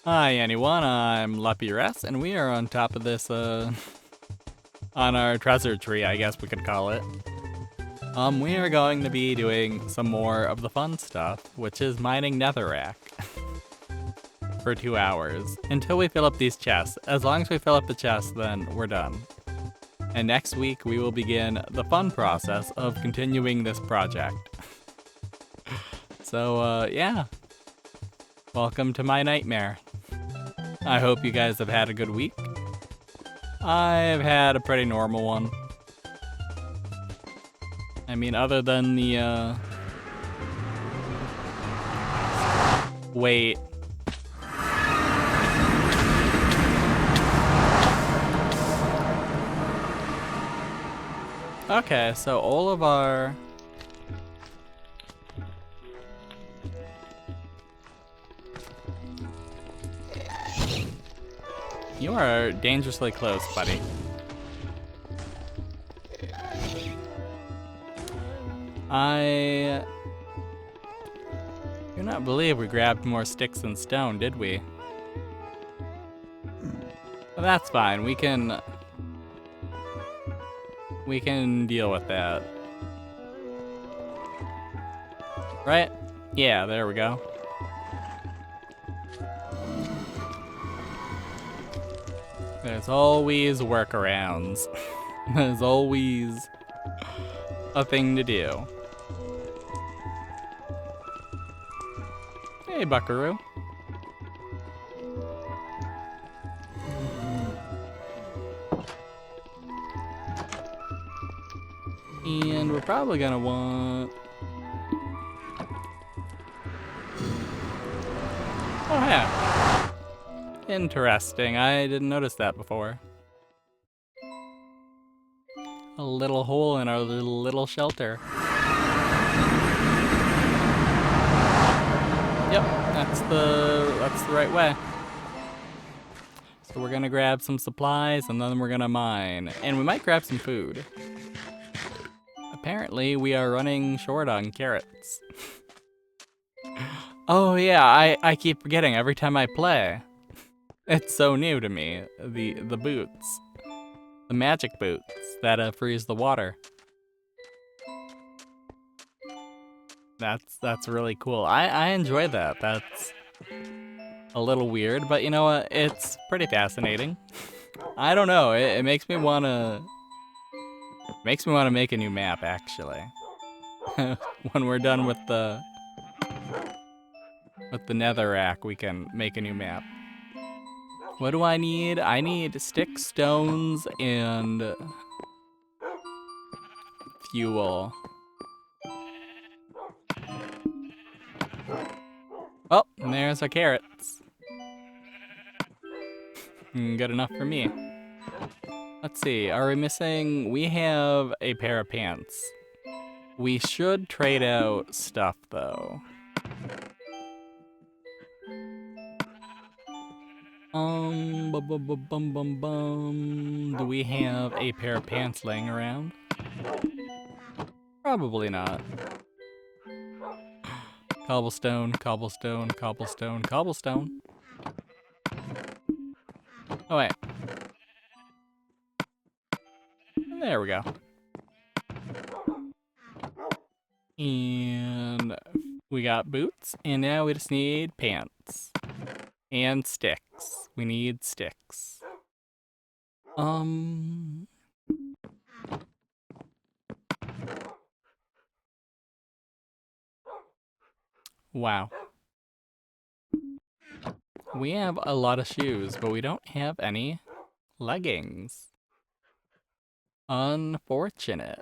Hi anyone, I'm Luppi and we are on top of this, on our treasure tree, I guess we could call it. We are going to be doing some more of the fun stuff, which is mining Netherrack. For 2 hours, until we fill up these chests. As long as we fill up the chests, then we're done. And next week, we will begin the fun process of continuing this project. So, yeah. Welcome to my nightmare. I hope you guys have had a good week. I've had a pretty normal one. I mean, other than the, wait. Okay, so all of our... You are dangerously close, buddy. I do not believe we grabbed more sticks and stone, did we? But that's fine. We can deal with that. Right? Yeah, there we go. There's always workarounds. There's always a thing to do. Hey, buckaroo. And we're probably gonna want... Oh, yeah. Interesting. I didn't notice that before. A little hole in our little shelter. Yep, that's the right way. So we're gonna grab some supplies and then we're gonna mine. And we might grab some food. Apparently we are running short on carrots. Oh yeah, I keep forgetting every time I play. It's so new to me. The boots. The magic boots that freeze the water. That's really cool. I enjoy that. That's a little weird, but you know what? It's pretty fascinating. I don't know. It makes me wanna make a new map actually. When we're done with the Netherrack, we can make a new map. What do I need? I need sticks, stones, and fuel. Oh, and there's our carrots. Good enough for me. Let's see, are we missing? We have a pair of pants. We should trade out stuff though. Do we have a pair of pants laying around? Probably not. Cobblestone, cobblestone, cobblestone, cobblestone. Oh wait. There we go. And we got boots, and now we just need pants. And sticks. We need sticks. Wow. We have a lot of shoes, but we don't have any leggings. Unfortunate.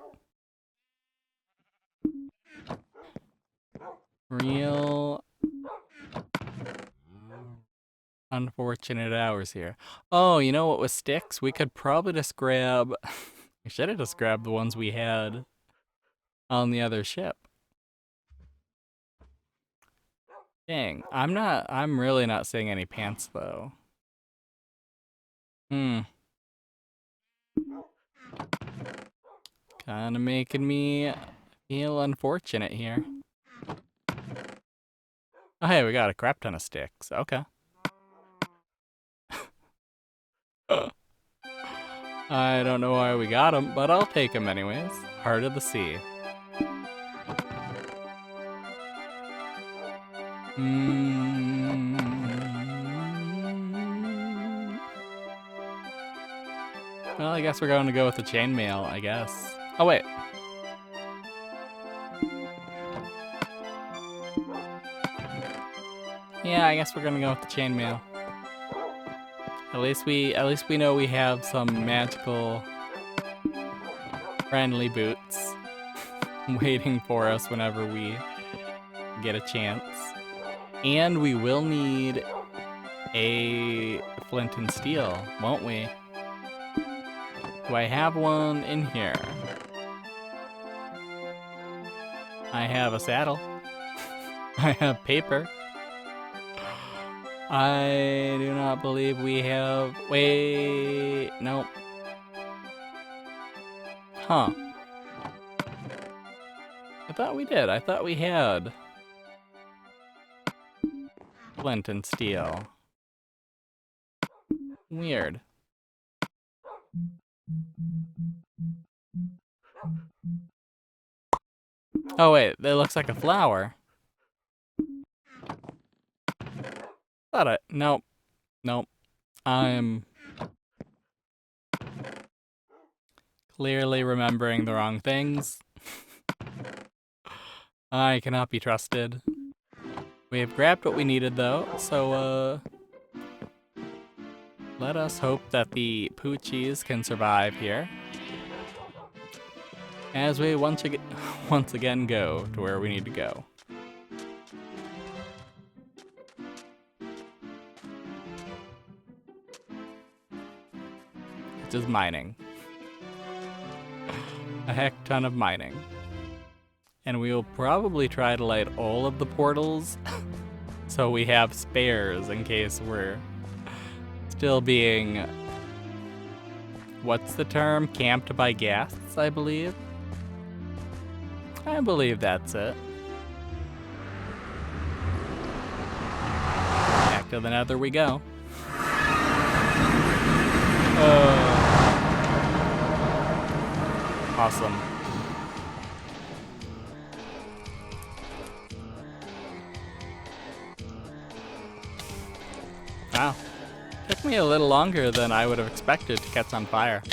Real unfortunate hours here. Oh, you know what with sticks? We could probably just grab... we should have just grabbed the ones we had on the other ship. Dang, I'm really not seeing any pants though. Kinda making me feel unfortunate here. Oh hey, we got a crap ton of sticks. Okay. I don't know why we got him, but I'll take him anyways. Heart of the Sea. Well, I guess we're going to go with the chainmail, I guess. Oh, wait. Yeah, I guess we're gonna go with the chainmail. At least we know we have some magical friendly boots waiting for us whenever we get a chance. And we will need a flint and steel, won't we? Do I have one in here? I have a saddle. I have paper. I do not believe we have... Wait... Nope. Huh. I thought we did. I thought we had flint and steel. Weird. Oh wait, that looks like a flower. Nope. Nope. I'm clearly remembering the wrong things. I cannot be trusted. We have grabbed what we needed though, so let us hope that the Poochies can survive here. As we once again go to where we need to go. Which is mining. A heck ton of mining. And we will probably try to light all of the portals so we have spares in case we're still being, what's the term? Camped by ghasts, I believe. I believe that's it. Back to the Nether we go. Awesome. Wow. Took me a little longer than I would have expected to catch on fire.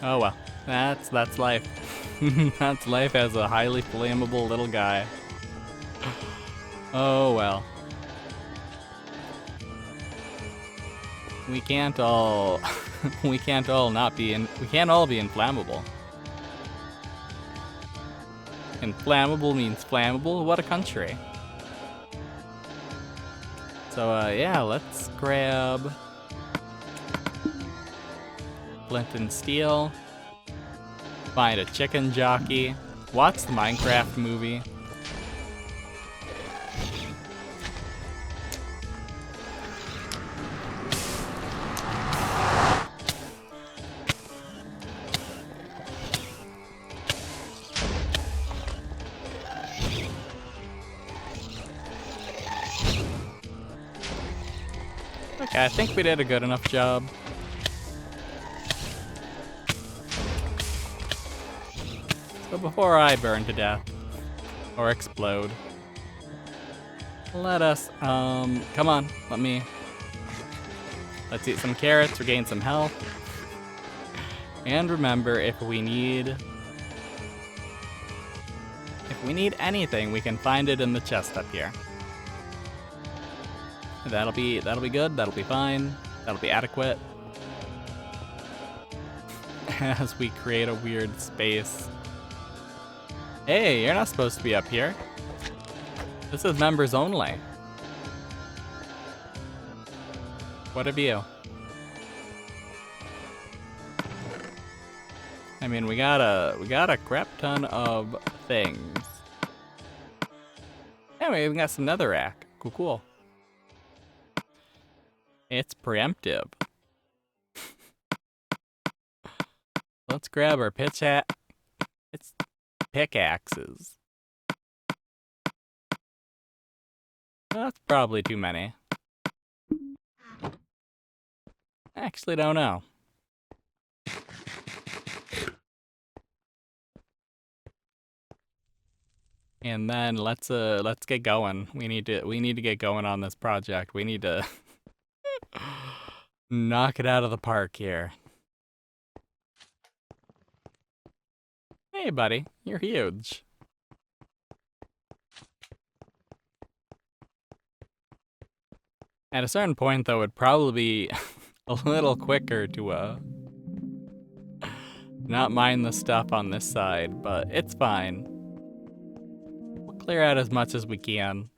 Oh well. That's life. That's life as a highly flammable little guy. Oh well. We can't all we can't all be inflammable. Inflammable means flammable. What a country. So yeah, let's grab flint and steel. Find a chicken jockey. Watch the Minecraft movie. Okay, I think we did a good enough job. So before I burn to death, or explode, let us, come on, let's eat some carrots, regain some health. And remember, if we need anything, we can find it in the chest up here. That'll be good, that'll be fine, that'll be adequate. As we create a weird space. Hey, you're not supposed to be up here. This is members only. What of you? I mean, we got a crap ton of things. Anyway, we even got some netherrack. Cool. It's preemptive. Let's grab our It's pickaxes. That's probably too many. I actually don't know. And then let's get going. We need to get going on this project. We need to knock it out of the park here. Hey buddy, you're huge. At a certain point though, it'd probably be a little quicker to not mine the stuff on this side, but it's fine. We'll clear out as much as we can.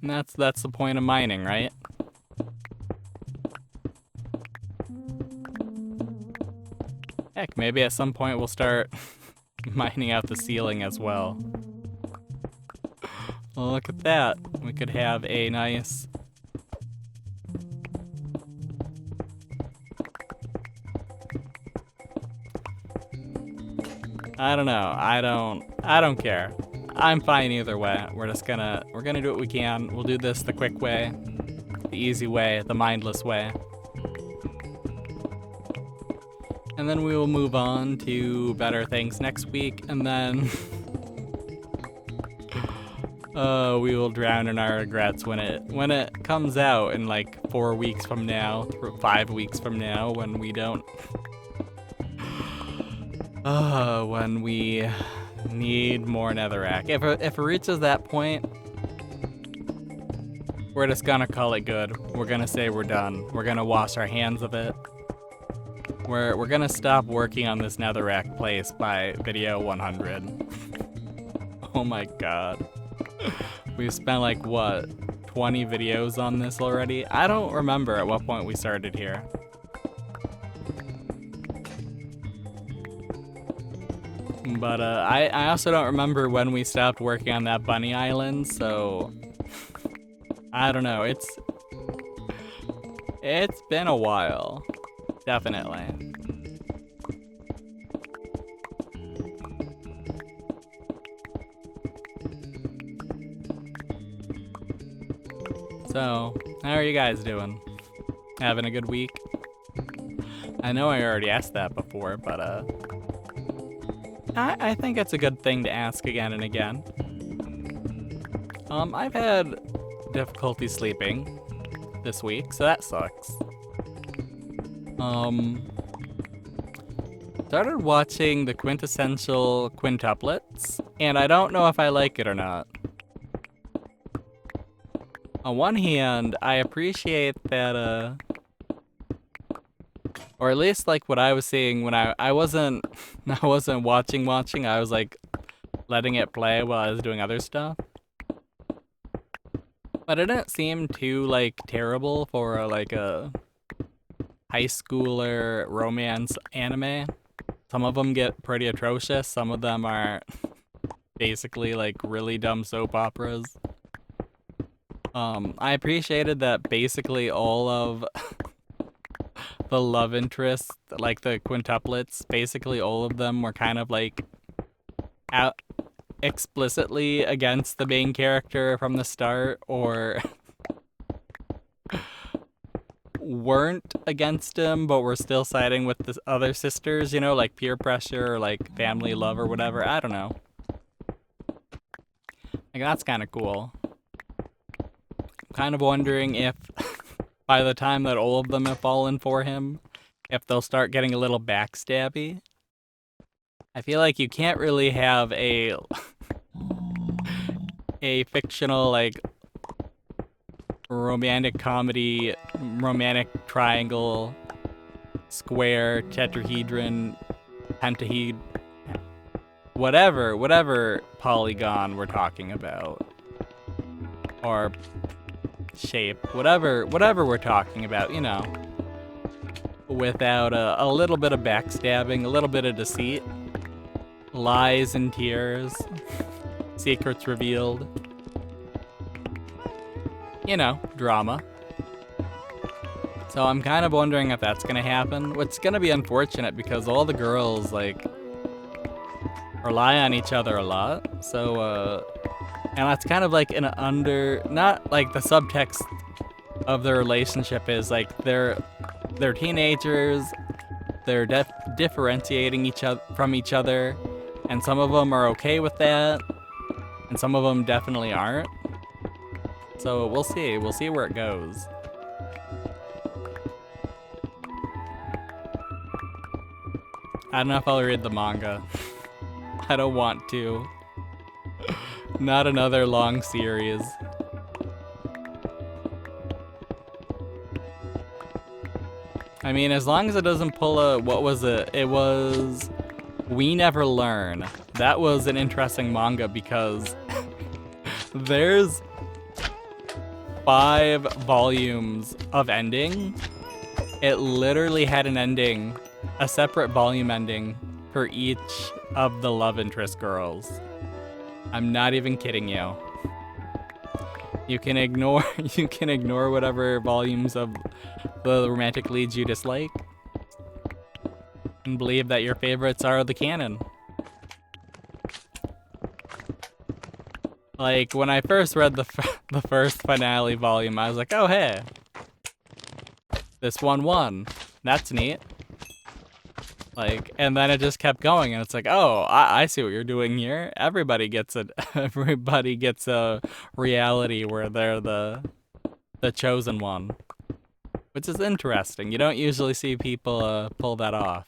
And that's the point of mining, right? Heck, maybe at some point we'll start mining out the ceiling as well. Well, look at that. We could have a nice... I don't know. I don't care. I'm fine either way. We're gonna do what we can. We'll do this the quick way, the easy way, the mindless way. And then we will move on to better things next week, and then we will drown in our regrets when it comes out in like 4 weeks from now, 5 weeks from now, when we don't when we need more netherrack. If it reaches that point, we're just gonna call it good. We're gonna say we're done. We're gonna wash our hands of it. We're gonna stop working on this netherrack place by video 100. Oh my god. We've spent like what, 20 videos on this already? I don't remember at what point we started here. But I also don't remember when we stopped working on that bunny island, so I don't know. It's been a while. Definitely. So, how are you guys doing? Having a good week? I know I already asked that before, but I think it's a good thing to ask again and again. I've had difficulty sleeping this week, so that sucks. Started watching the quintessential quintuplets, and I don't know if I like it or not. On one hand, I appreciate that, or at least like what I was seeing when I wasn't watching, I was like letting it play while I was doing other stuff. But it didn't seem too like terrible for like a high schooler romance anime. Some of them get pretty atrocious, some of them are basically like really dumb soap operas. I appreciated that basically all of the love interests, like the quintuplets, basically all of them were kind of like out explicitly against the main character from the start, or weren't against him but were still siding with the other sisters, you know, like peer pressure or like family love or whatever. I don't know. Like, that's kind of cool. I'm kind of wondering if by the time that all of them have fallen for him, if they'll start getting a little backstabby. I feel like you can't really have a fictional like romantic comedy, romantic triangle, square, tetrahedron, pentahedron, whatever polygon we're talking about, or shape, whatever we're talking about, you know, without a little bit of backstabbing, a little bit of deceit, lies and tears, secrets revealed, you know, drama. So I'm kind of wondering if that's gonna happen, which is gonna be unfortunate because all the girls like rely on each other a lot. So and that's kind of like not like the subtext of the relationship is like they're teenagers, they're differentiating each other from each other, and some of them are okay with that, and some of them definitely aren't. So we'll see where it goes. I don't know if I'll read the manga. I don't want to. Not another long series. I mean, as long as it doesn't pull a, what was it? It was We Never Learn. That was an interesting manga because there's 5 volumes of ending. It literally had an ending, a separate volume ending for each of the love interest girls. I'm not even kidding you. You can ignore whatever volumes of the romantic leads you dislike and believe that your favorites are the canon. Like, when I first read the first finale volume, I was like, oh hey, this one won. That's neat. Like, and then it just kept going, and it's like, oh, I see what you're doing here. Everybody gets a reality where they're the chosen one, which is interesting. You don't usually see people pull that off.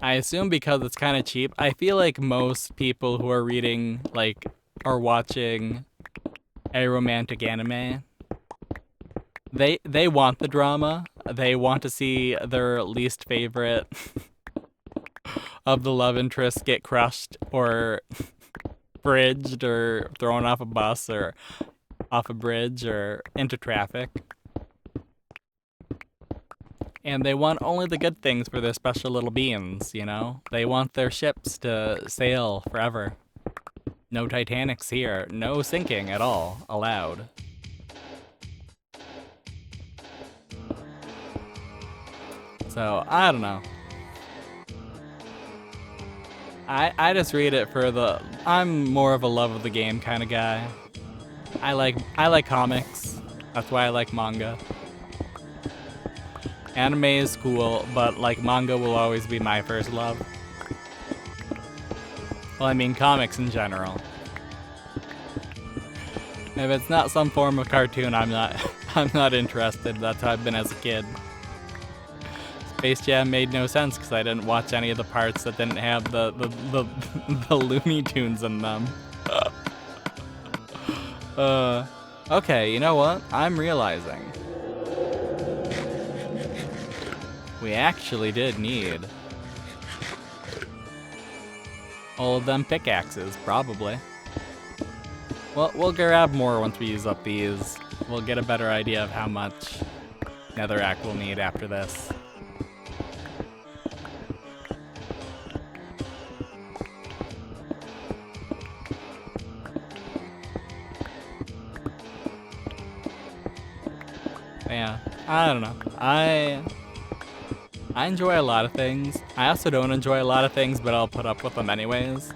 I assume because it's kind of cheap. I feel like most people who are reading, like, or watching a romantic anime, they want the drama. They want to see their least favorite of the love interests get crushed or bridged or thrown off a bus or off a bridge or into traffic. And they want only the good things for their special little beings, you know? They want their ships to sail forever. No Titanics here. No sinking at all allowed. So, I don't know. I just read it for the... I'm more of a love of the game kind of guy. I like comics. That's why I like manga. Anime is cool, but like manga will always be my first love. Well, I mean comics in general. If it's not some form of cartoon, I'm not interested. That's how I've been as a kid. Space Jam made no sense because I didn't watch any of the parts that didn't have the Looney Tunes in them. Okay, you know what? I'm realizing. We actually did need all of them pickaxes, probably. Well, we'll grab more once we use up these. We'll get a better idea of how much Netherrack we'll need after this. Yeah, I don't know. I enjoy a lot of things. I also don't enjoy a lot of things, but I'll put up with them anyways.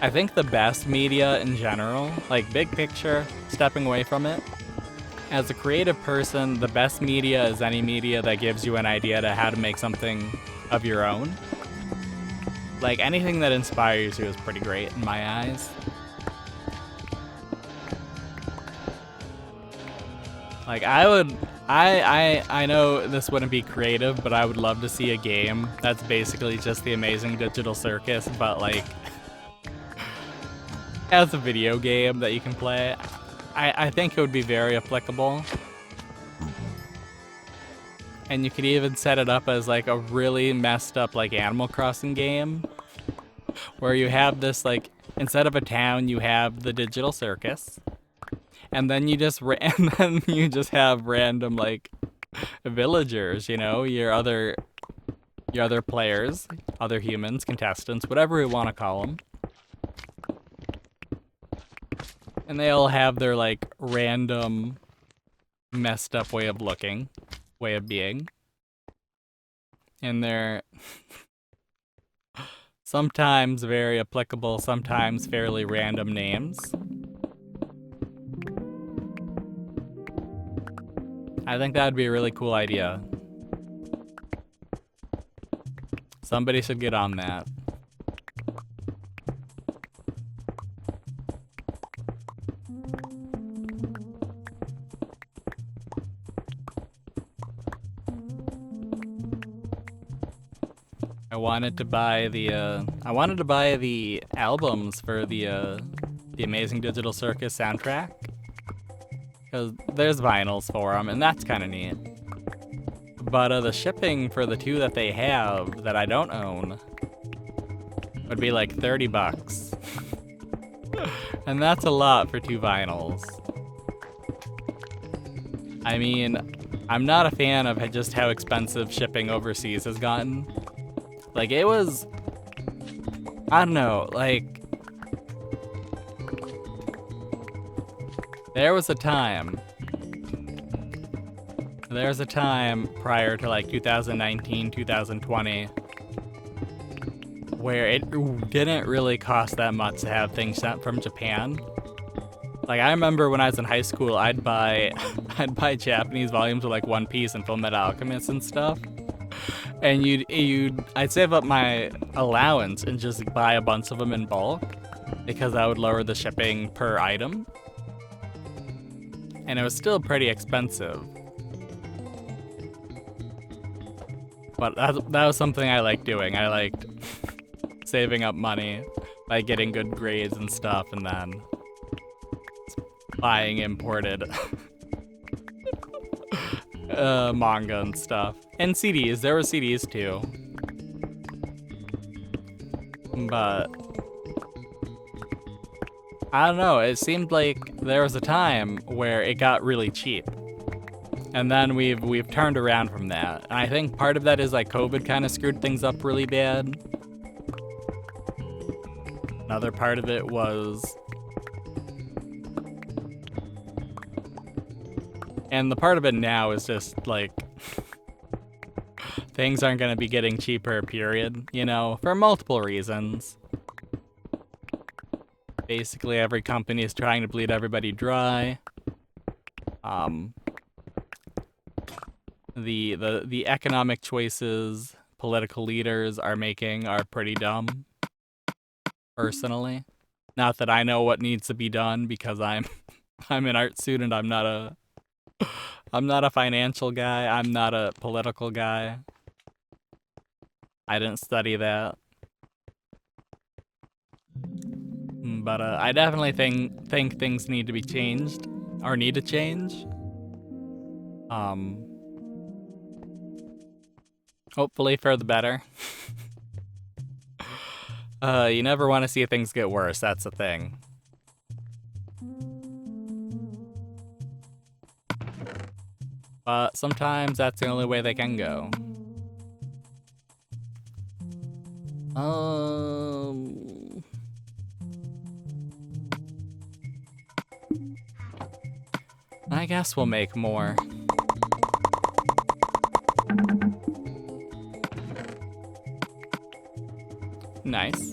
I think the best media in general, like big picture, stepping away from it, as a creative person, the best media is any media that gives you an idea to how to make something of your own. Like anything that inspires you is pretty great in my eyes. Like I know this wouldn't be creative, but I would love to see a game that's basically just the Amazing Digital Circus, but like as a video game that you can play. I think it would be very applicable. And you could even set it up as like a really messed up like Animal Crossing game where you have this like, instead of a town, you have the digital circus. And then you just have random like villagers, you know, your other players, other humans, contestants, whatever you want to call them. And they all have their like random messed up way of looking, way of being. And they're Sometimes very applicable, sometimes fairly random names. I think that would be a really cool idea. Somebody should get on that. I wanted to buy the albums for the Amazing Digital Circus soundtrack, because there's vinyls for them, and that's kind of neat. But the shipping for the two that they have that I don't own would be like 30 bucks. And that's a lot for two vinyls. I mean, I'm not a fan of just how expensive shipping overseas has gotten. Like, it was, I don't know, like, there was a time prior to like 2019, 2020, where it didn't really cost that much to have things sent from Japan. Like, I remember when I was in high school, I'd buy Japanese volumes of like One Piece and Fullmetal Alchemist and stuff. And I'd save up my allowance and just buy a bunch of them in bulk, because that would lower the shipping per item. And it was still pretty expensive. But that was something I liked doing. I liked saving up money by getting good grades and stuff, and then buying imported manga and stuff. And CDs. There were CDs too. But I don't know, it seemed like there was a time where it got really cheap. And then we've turned around from that. And I think part of that is like COVID kind of screwed things up really bad. Another part of it was, and the part of it now is just like things aren't going to be getting cheaper, period, you know, for multiple reasons. Basically, every company is trying to bleed everybody dry. The economic choices political leaders are making are pretty dumb, personally. Not that I know what needs to be done, because I'm an art student. I'm not a financial guy. I'm not a political guy. I didn't study that. But I definitely think things need to be changed, or need to change. Hopefully for the better. You never want to see things get worse, that's the thing. But sometimes that's the only way they can go. I guess we'll make more. Nice.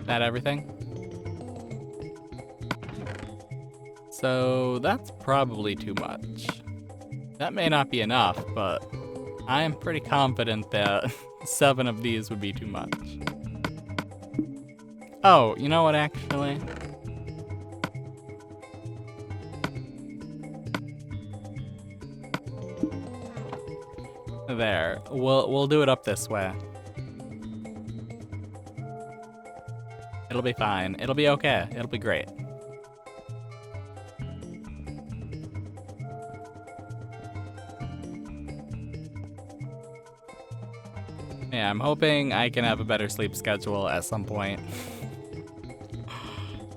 That everything? So that's probably too much. That may not be enough, but I am pretty confident that 7 of these would be too much. Oh, you know what, actually? There. We'll do it up this way. It'll be fine. It'll be okay. It'll be great. Yeah, I'm hoping I can have a better sleep schedule at some point.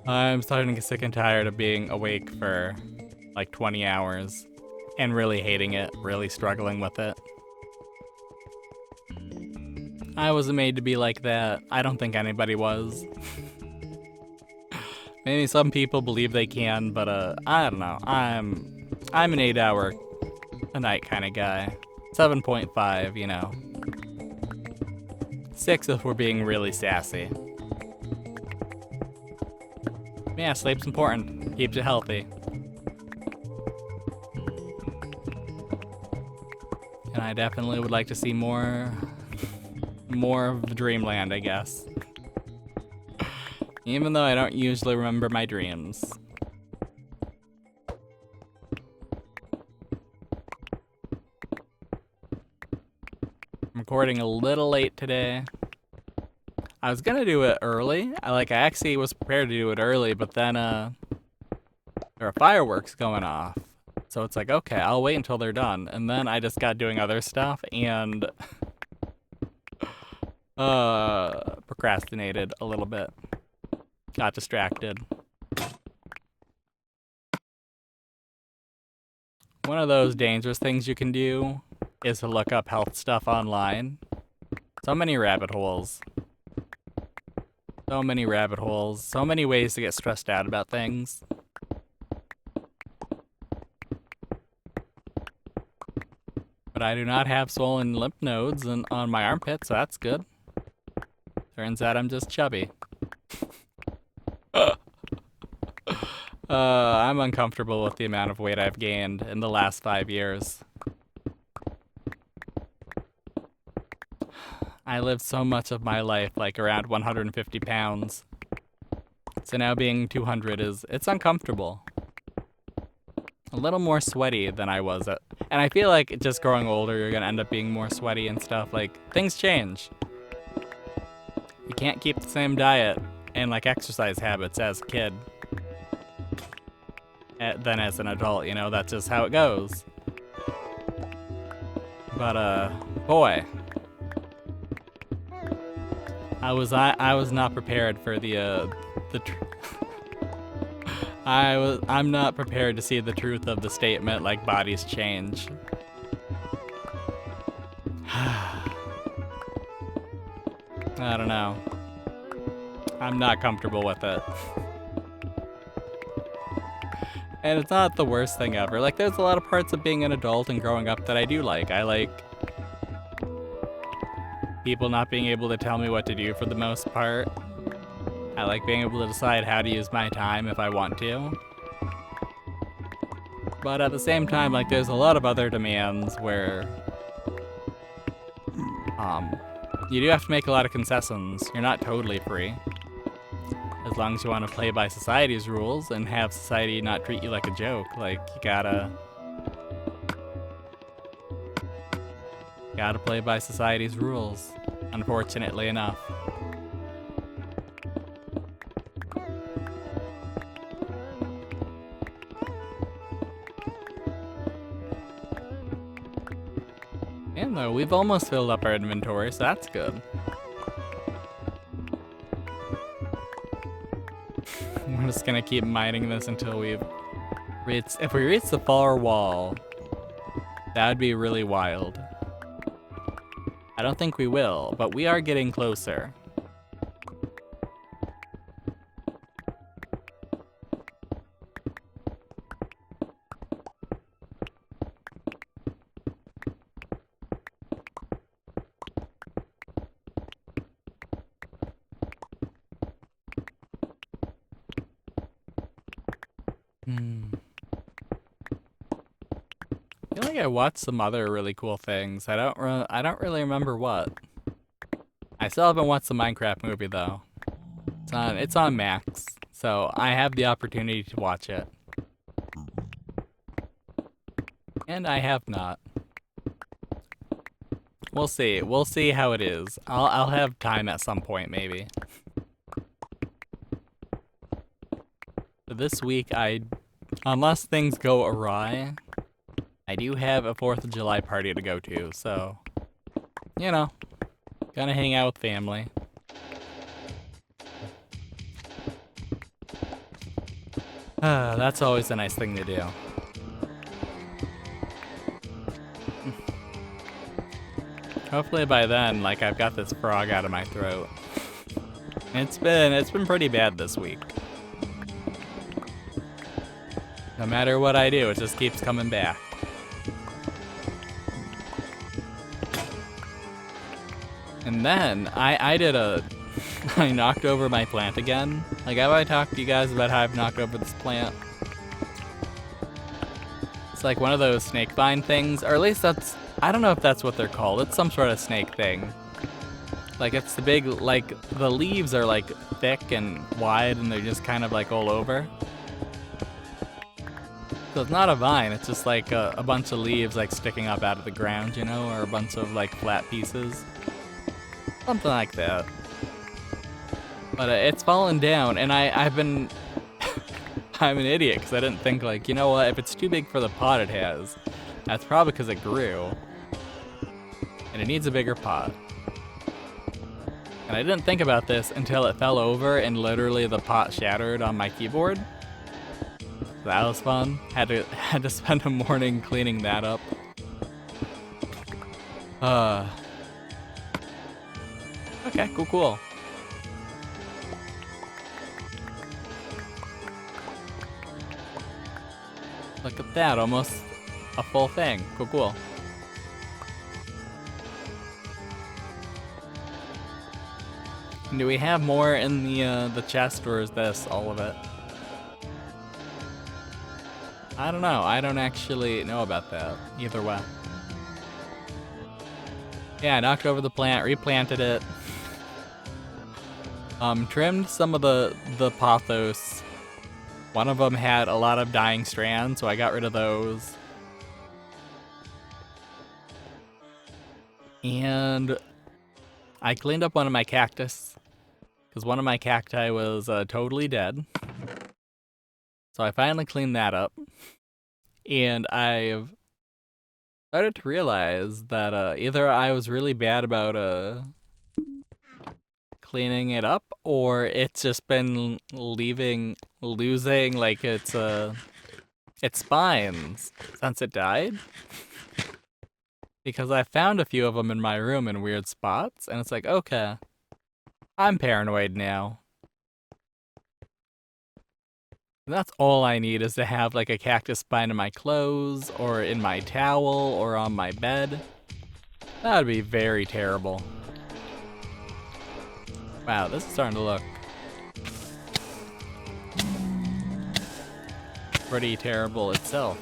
I'm starting to get sick and tired of being awake for like 20 hours and really hating it, really struggling with it. I wasn't made to be like that. I don't think anybody was. Maybe some people believe they can, but I don't know. I'm I'm an 8-hour a night kind of guy. 7.5, you know. 6 if we're being really sassy. Yeah, sleep's important. Keeps you healthy. And I definitely would like to see more of Dreamland, I guess. Even though I don't usually remember my dreams. I'm recording a little late today. I was gonna do it early. I actually was prepared to do it early, but then there are fireworks going off. So it's like, okay, I'll wait until they're done. And then I just got doing other stuff and procrastinated a little bit. Got distracted. One of those dangerous things you can do is to look up health stuff online. So many rabbit holes. So many rabbit holes. So many ways to get stressed out about things. But I do not have swollen lymph nodes on my armpit, so that's good. Turns out I'm just chubby. I'm uncomfortable with the amount of weight I've gained in the last 5 years. I lived so much of my life like around 150 pounds. So now being 200 it's uncomfortable. A little more sweaty than I was at. And I feel like just growing older, you're gonna end up being more sweaty and stuff. Like, things change. You can't keep the same diet and like exercise habits as a kid. Than as an adult, you know, that's just how it goes. But boy, I was not prepared for I'm not prepared to see the truth of the statement like bodies change. I don't know. I'm not comfortable with it. And it's not the worst thing ever. Like, there's a lot of parts of being an adult and growing up that I do like. I like people not being able to tell me what to do for the most part. I like being able to decide how to use my time if I want to. But at the same time, like, there's a lot of other demands where you do have to make a lot of concessions. You're not totally free. As long as you want to play by society's rules and have society not treat you like a joke, like, you gotta play by society's rules, unfortunately enough. And though, we've almost filled up our inventory, so that's good. We're just gonna keep mining this until if we reach the far wall, that would be really wild. I don't think we will, but we are getting closer. I feel like I watched some other really cool things. I don't really remember what. I still haven't watched the Minecraft movie though. It's on Max, so I have the opportunity to watch it. And I have not. We'll see. We'll see how it is. I'll have time at some point maybe. But this week unless things go awry, I do have a 4th of July party to go to, so, you know, gonna hang out with family. That's always a nice thing to do. Hopefully by then, like, I've got this frog out of my throat. It's been pretty bad this week. No matter what I do, it just keeps coming back. And then I did a I knocked over my plant again. Like, have I talked to you guys about how I've knocked over this plant? It's like one of those snake vine things, or at least that's, I don't know if that's what they're called. It's some sort of snake thing. Like, it's the big, like, the leaves are like thick and wide and they're just kind of like all over. So it's not a vine, it's just like a bunch of leaves like sticking up out of the ground, you know, or a bunch of like flat pieces. Something like that. But it's fallen down, and I've been... I'm an idiot, because I didn't think, like, you know what, if it's too big for the pot it has, that's probably because it grew. And it needs a bigger pot. And I didn't think about this until it fell over, and literally the pot shattered on my keyboard. That was fun. Had to spend a morning cleaning that up. Okay, cool. Look at that, almost a full thing. Cool. Do we have more in the chest, or is this all of it? I don't know. I don't actually know about that. Either way. Yeah, I knocked over the plant, replanted it. Trimmed some of the pothos. One of them had a lot of dying strands, so I got rid of those. And I cleaned up one of my cactus, because one of my cacti was totally dead. So I finally cleaned that up. And I've started to realize that either I was really bad about cleaning it up, or it's just been losing like its spines since it died. Because I found a few of them in my room in weird spots, and it's like, okay, I'm paranoid now. And that's all I need, is to have like a cactus spine in my clothes, or in my towel, or on my bed. That would be very terrible. Wow, this is starting to look pretty terrible itself.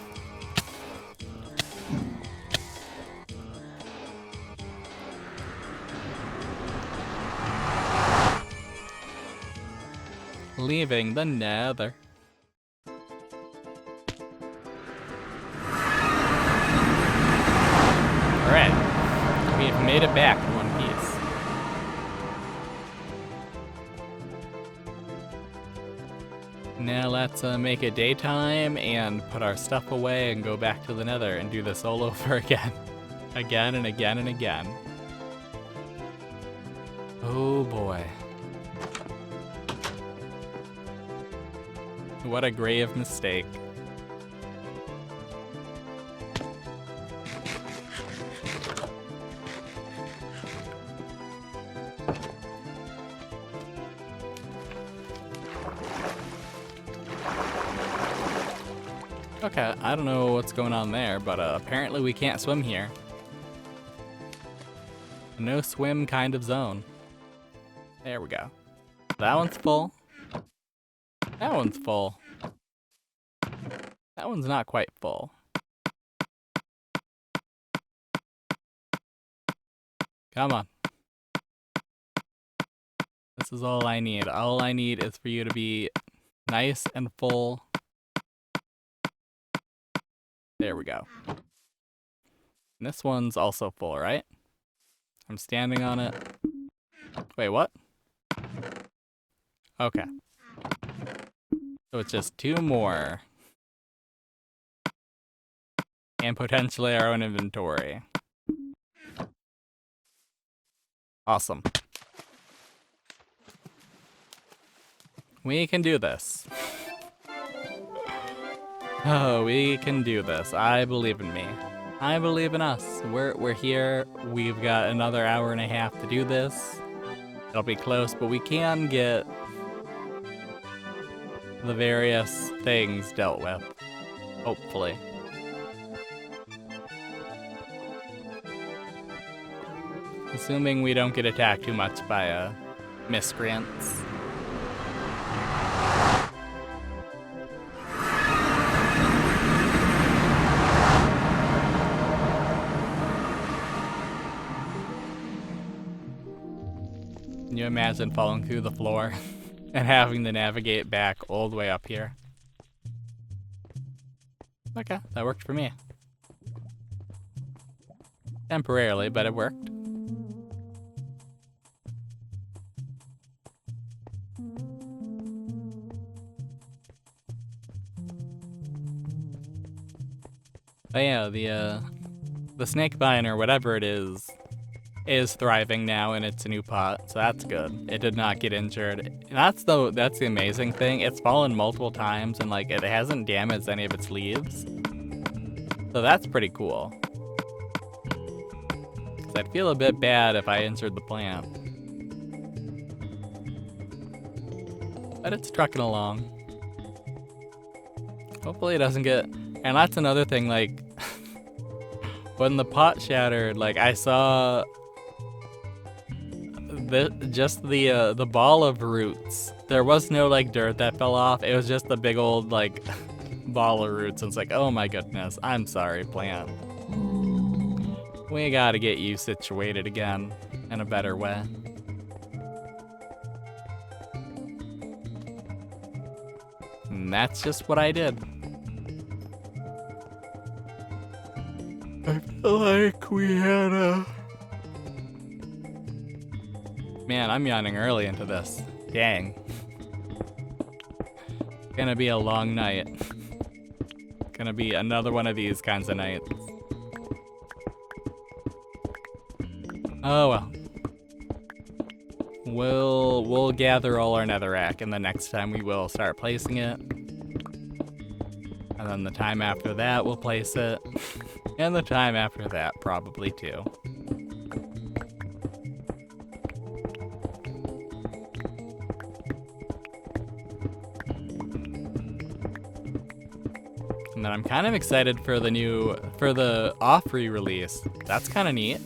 Leaving the Nether. Alright, we've made it back in one piece. Now let's make it daytime and put our stuff away and go back to the Nether and do this all over again. Again and again and again. Oh boy. What a grave mistake. Okay, I don't know what's going on there, but apparently we can't swim here. No swim kind of zone. There we go. That one's full. That one's full. That one's not quite full. Come on. This is all I need. All I need is for you to be nice and full. There we go. And this one's also full, right? I'm standing on it. Wait, what? Okay. So it's just two more. And potentially our own inventory. Awesome. We can do this. Oh, we can do this. I believe in me. I believe in us. We're here. We've got another hour and a half to do this. It'll be close, but we can get the various things dealt with. Hopefully. Assuming we don't get attacked too much by miscreants. Can you imagine falling through the floor and having to navigate back all the way up here? Okay, that worked for me. Temporarily, but it worked. But yeah, the snake vine or whatever it is thriving now in its new pot, so that's good. It did not get injured. And that's the amazing thing. It's fallen multiple times and like it hasn't damaged any of its leaves. So that's pretty cool. 'Cause I'd feel a bit bad if I injured the plant. But it's trucking along. Hopefully it doesn't get... And that's another thing, like... when the pot shattered, like, I saw... the ball of roots. There was no, like, dirt that fell off. It was just the big old, like, ball of roots. And it's like, oh my goodness. I'm sorry, plant. We gotta get you situated again in a better way. And that's just what I did. I feel like we had a... Man, I'm yawning early into this. Dang. Gonna be a long night. Gonna be another one of these kinds of nights. Oh well. We'll gather all our netherrack, and the next time we will start placing it. And then the time after that, we'll place it. And the time after that, probably too. And then I'm kind of excited for the off re-release. That's kind of neat.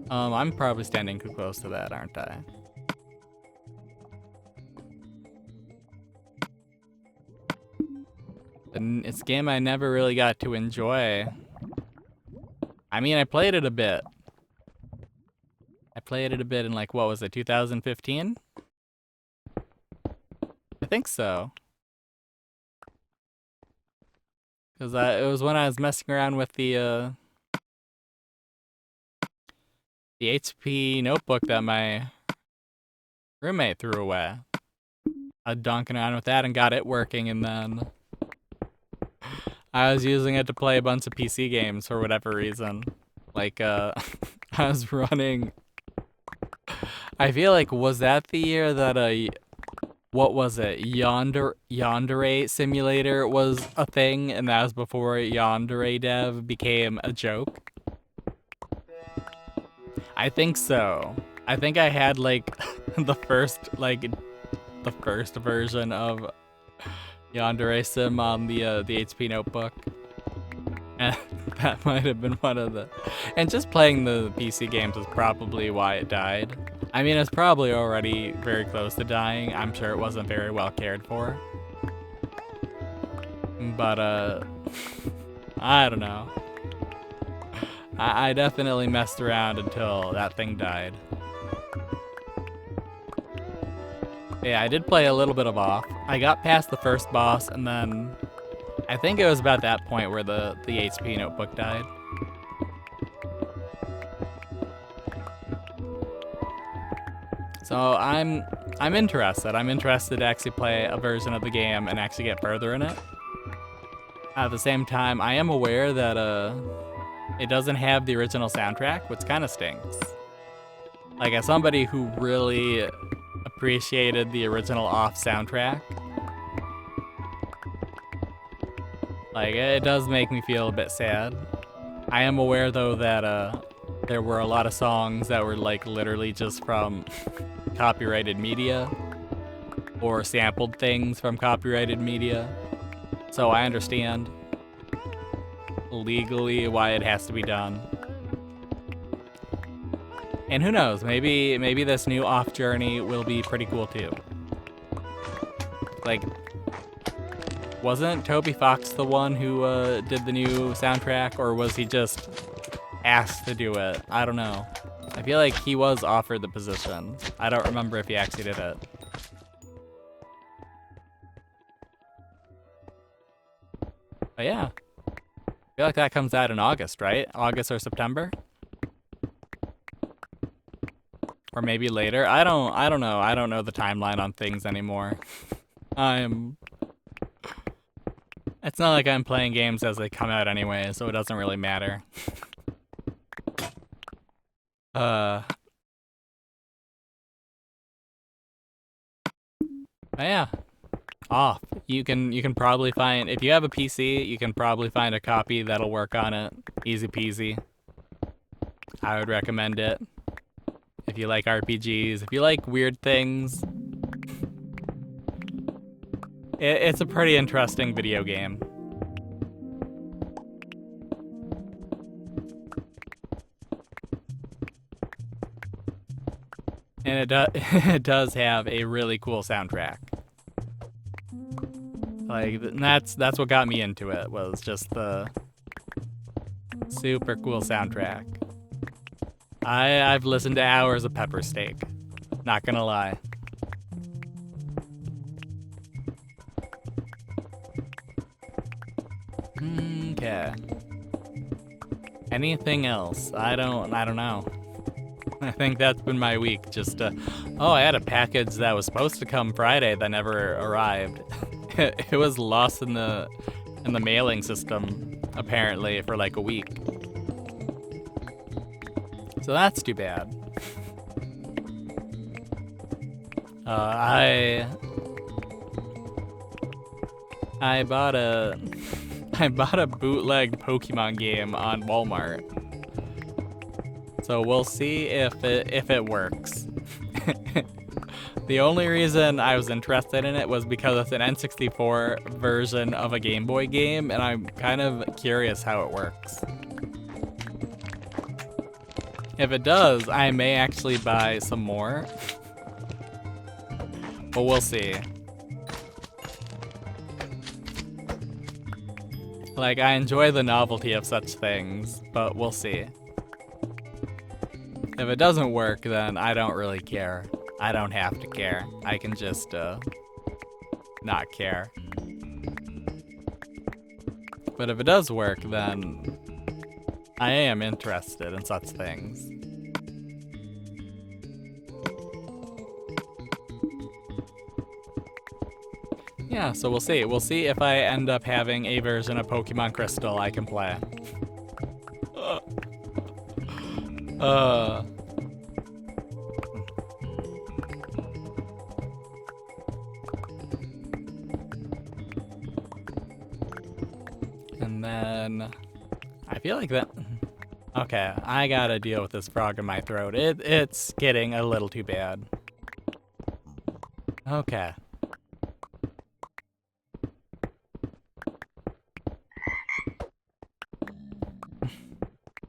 I'm probably standing too close to that, aren't I? And it's a game I never really got to enjoy. I mean, I played it a bit. I played it a bit in, like, what was it, 2015? I think so. Because it was when I was messing around with the HP notebook that my roommate threw away. I was donking around with that and got it working, and then I was using it to play a bunch of PC games for whatever reason. Like, I was running... I feel like, was that the year that what was it? Yandere Simulator was a thing, and that was before Yandere Dev became a joke? I think so. I think I had, like, the first version of Yandere Sim on the HP notebook. And that might have been one of the... And just playing the PC games is probably why it died. I mean, it's probably already very close to dying. I'm sure it wasn't very well cared for. But, I don't know. I definitely messed around until that thing died. Yeah, I did play a little bit of off. I got past the first boss, and then I think it was about that point where the HP notebook died. So I'm interested. I'm interested to actually play a version of the game and actually get further in it. At the same time, I am aware that it doesn't have the original soundtrack, which kind of stinks. Like, as somebody who really appreciated the original off soundtrack, like, it does make me feel a bit sad. I am aware, though, that there were a lot of songs that were, like, literally just from copyrighted media or sampled things from copyrighted media. So I understand legally why it has to be done. And who knows, maybe this new off journey will be pretty cool too. Like, wasn't Toby Fox the one who did the new soundtrack, or was he just asked to do it? I don't know. I feel like he was offered the position. I don't remember if he actually did it. But yeah, I feel like that comes out in August, right? August or September? Or maybe later. I don't know. I don't know the timeline on things anymore. It's not like I'm playing games as they come out anyway, so it doesn't really matter. But yeah. Off. You can probably find, if you have a PC, you can probably find a copy that'll work on it. Easy peasy. I would recommend it. If you like RPGs, if you like weird things. It's a pretty interesting video game. And it does have a really cool soundtrack. Like, that's what got me into it, was just the super cool soundtrack. I've listened to hours of Pepper Steak. Not gonna lie. Okay. Anything else? I don't know. I think that's been my week. Just oh, I had a package that was supposed to come Friday that never arrived. It was lost in the mailing system apparently for like a week. So that's too bad. I bought a bootleg Pokemon game on Walmart. So we'll see if it works. The only reason I was interested in it was because it's an N64 version of a Game Boy game, and I'm kind of curious how it works. If it does, I may actually buy some more. But we'll see. Like, I enjoy the novelty of such things, but we'll see. If it doesn't work, then I don't really care. I don't have to care. I can just, not care. But if it does work, then I am interested in such things. Yeah, so we'll see. We'll see if I end up having a version of Pokemon Crystal I can play. And then I feel like that. Okay, I gotta deal with this frog in my throat. It's getting a little too bad. Okay.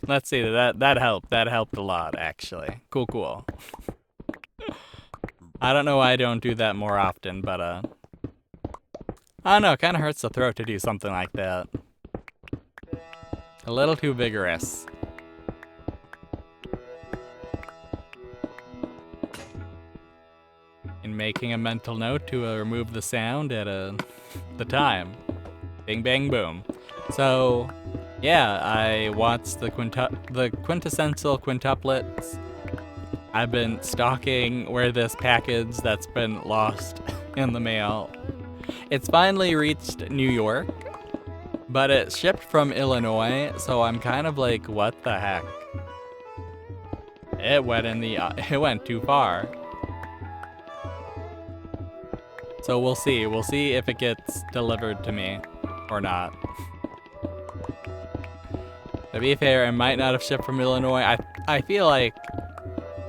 Let's see, that helped. That helped a lot, actually. Cool. I don't know why I don't do that more often, but I don't know, it kind of hurts the throat to do something like that. A little too vigorous. In making a mental note to remove the sound at the time. Bing bang boom. So yeah, I watched the quintessential quintuplets. I've been stalking where this package that's been lost in the mail. It's finally reached New York, but it's shipped from Illinois, so I'm kind of like, what the heck? It went too far. So we'll see. We'll see if it gets delivered to me or not. To be fair, it might not have shipped from Illinois. I feel like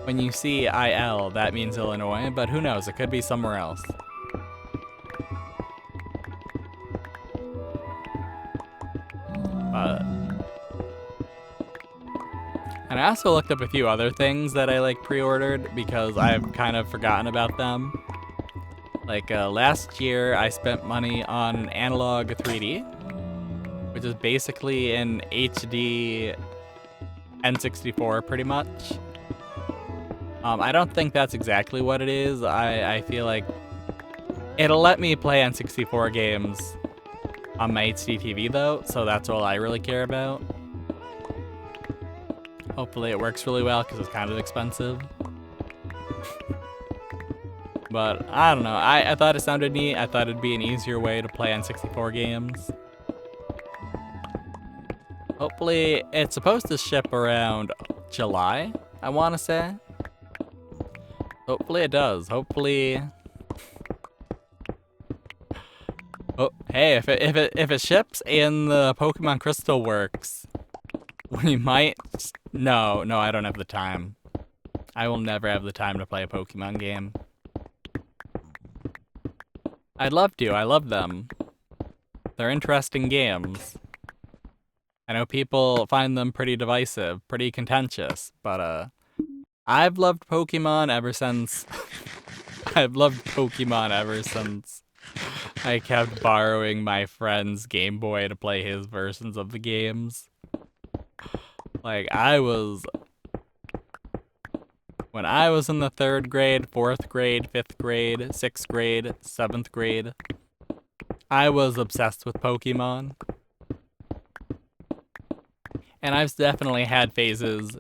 when you see IL, that means Illinois, but who knows? It could be somewhere else. And I also looked up a few other things that I like pre-ordered because I've kind of forgotten about them. Like last year, I spent money on an analog 3D, which is basically an HD N64 pretty much. I don't think that's exactly what it is. I feel like it'll let me play N64 games on my HD TV though, so that's all I really care about. Hopefully it works really well because it's kind of expensive. But I don't know, I thought it sounded neat. I thought it'd be an easier way to play N64 games. Hopefully it's supposed to ship around July, I want to say. Hopefully it does. Hopefully. Oh, hey, if it ships and the Pokemon Crystal works, we might. No, I don't have the time. I will never have the time to play a Pokemon game. I'd love to. I love them. They're interesting games. I know people find them pretty divisive, pretty contentious, but I've loved Pokemon ever since. I've loved Pokemon ever since I kept borrowing my friend's Game Boy to play his versions of the games. Like, when I was in the 3rd grade, 4th grade, 5th grade, 6th grade, 7th grade, I was obsessed with Pokemon. And I've definitely had phases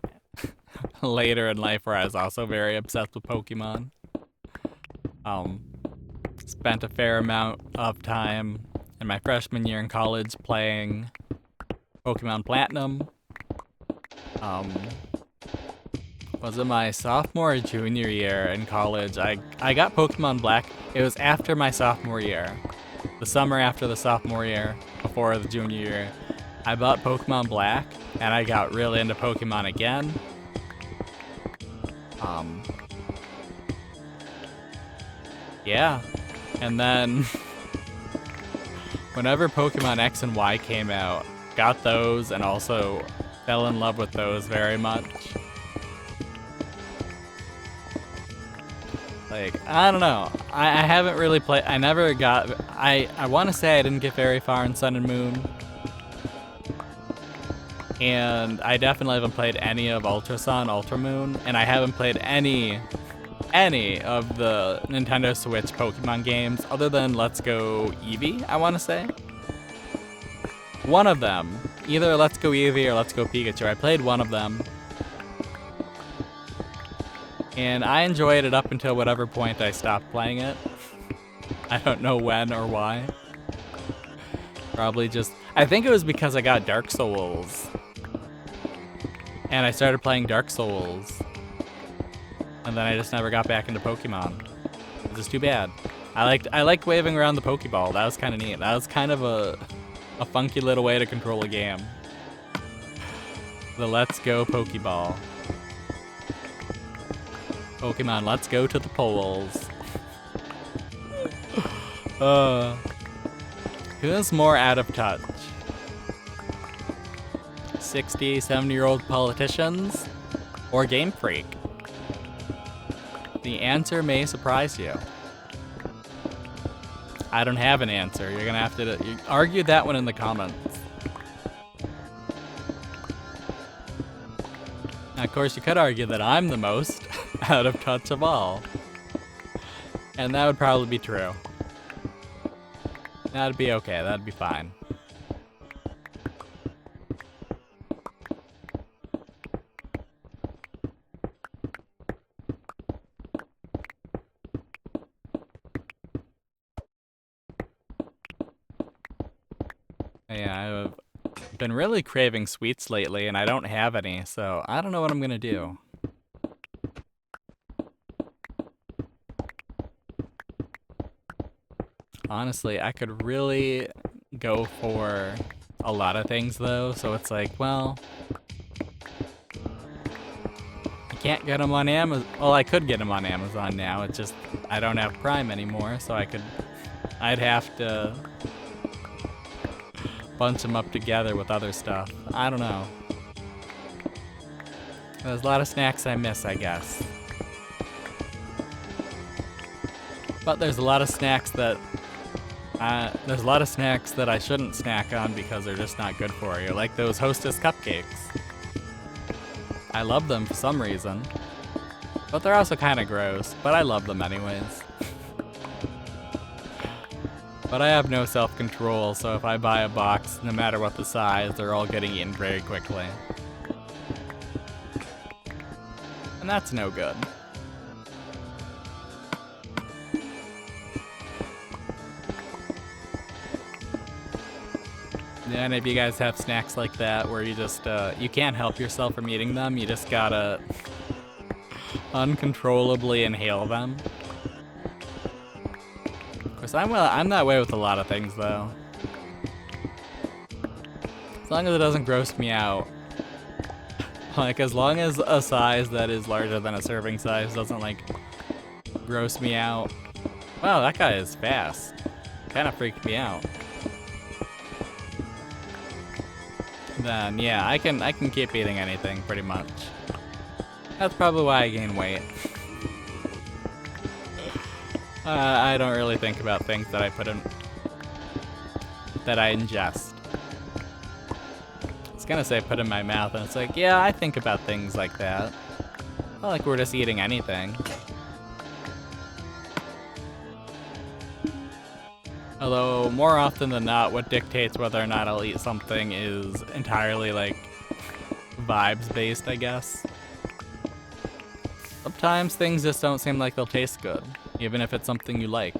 later in life where I was also very obsessed with Pokemon. Spent a fair amount of time in my freshman year in college playing Pokemon Platinum. Was it my sophomore or junior year in college? I got Pokemon Black. It was after my sophomore year. The summer after the sophomore year, before the junior year, I bought Pokemon Black, and I got really into Pokemon again. Yeah. And then, whenever Pokemon X and Y came out, got those and also fell in love with those very much. Like, I don't know. I haven't really played. I never got. I want to say I didn't get very far in Sun and Moon. And I definitely haven't played any of Ultra Sun, Ultra Moon, and I haven't played any of the Nintendo Switch Pokemon games other than Let's Go Eevee, I want to say. One of them. Either Let's Go Eevee or Let's Go Pikachu. I played one of them. And I enjoyed it up until whatever point I stopped playing it. I don't know when or why. Probably just... I think it was because I got Dark Souls. And I started playing Dark Souls. And then I just never got back into Pokemon. It's just too bad. I liked waving around the Pokeball. That was kind of neat. That was kind of a funky little way to control a game. The Let's Go Pokeball. Pokemon, let's go to the polls. Who is more out of touch? 60, 70-year-old politicians or Game Freak? The answer may surprise you. I don't have an answer. You're gonna have to argue that one in the comments. Now, of course, you could argue that I'm the most out of touch of all. And that would probably be true. That'd be okay. That'd be fine. Yeah, I've been really craving sweets lately, and I don't have any, so I don't know what I'm gonna do. Honestly, I could really go for a lot of things, though, so it's like, well... I can't get them on Amazon. Well, I could get them on Amazon now, it's just I don't have Prime anymore, so I'd have to... bunch them up together with other stuff. I don't know. There's a lot of snacks I miss, I guess. But there's a lot of snacks that I shouldn't snack on because they're just not good for you, like those Hostess cupcakes. I love them for some reason, but they're also kind of gross, but I love them anyways. But I have no self-control, so if I buy a box, no matter what the size, they're all getting eaten very quickly. And that's no good. Yeah, and if you guys have snacks like that where you just, you can't help yourself from eating them, you just gotta uncontrollably inhale them. Of course, I'm that way with a lot of things, though. As long as it doesn't gross me out. Like, as long as a size that is larger than a serving size doesn't, like, gross me out. Wow, that guy is fast. Kinda freaked me out. Then, yeah, I can keep eating anything, pretty much. That's probably why I gain weight. I don't really think about things that I ingest. I was gonna say put in my mouth, and it's like, yeah, I think about things like that. Not like we're just eating anything. Although, more often than not, what dictates whether or not I'll eat something is entirely, like, vibes-based, I guess. Sometimes things just don't seem like they'll taste good, even if it's something you like.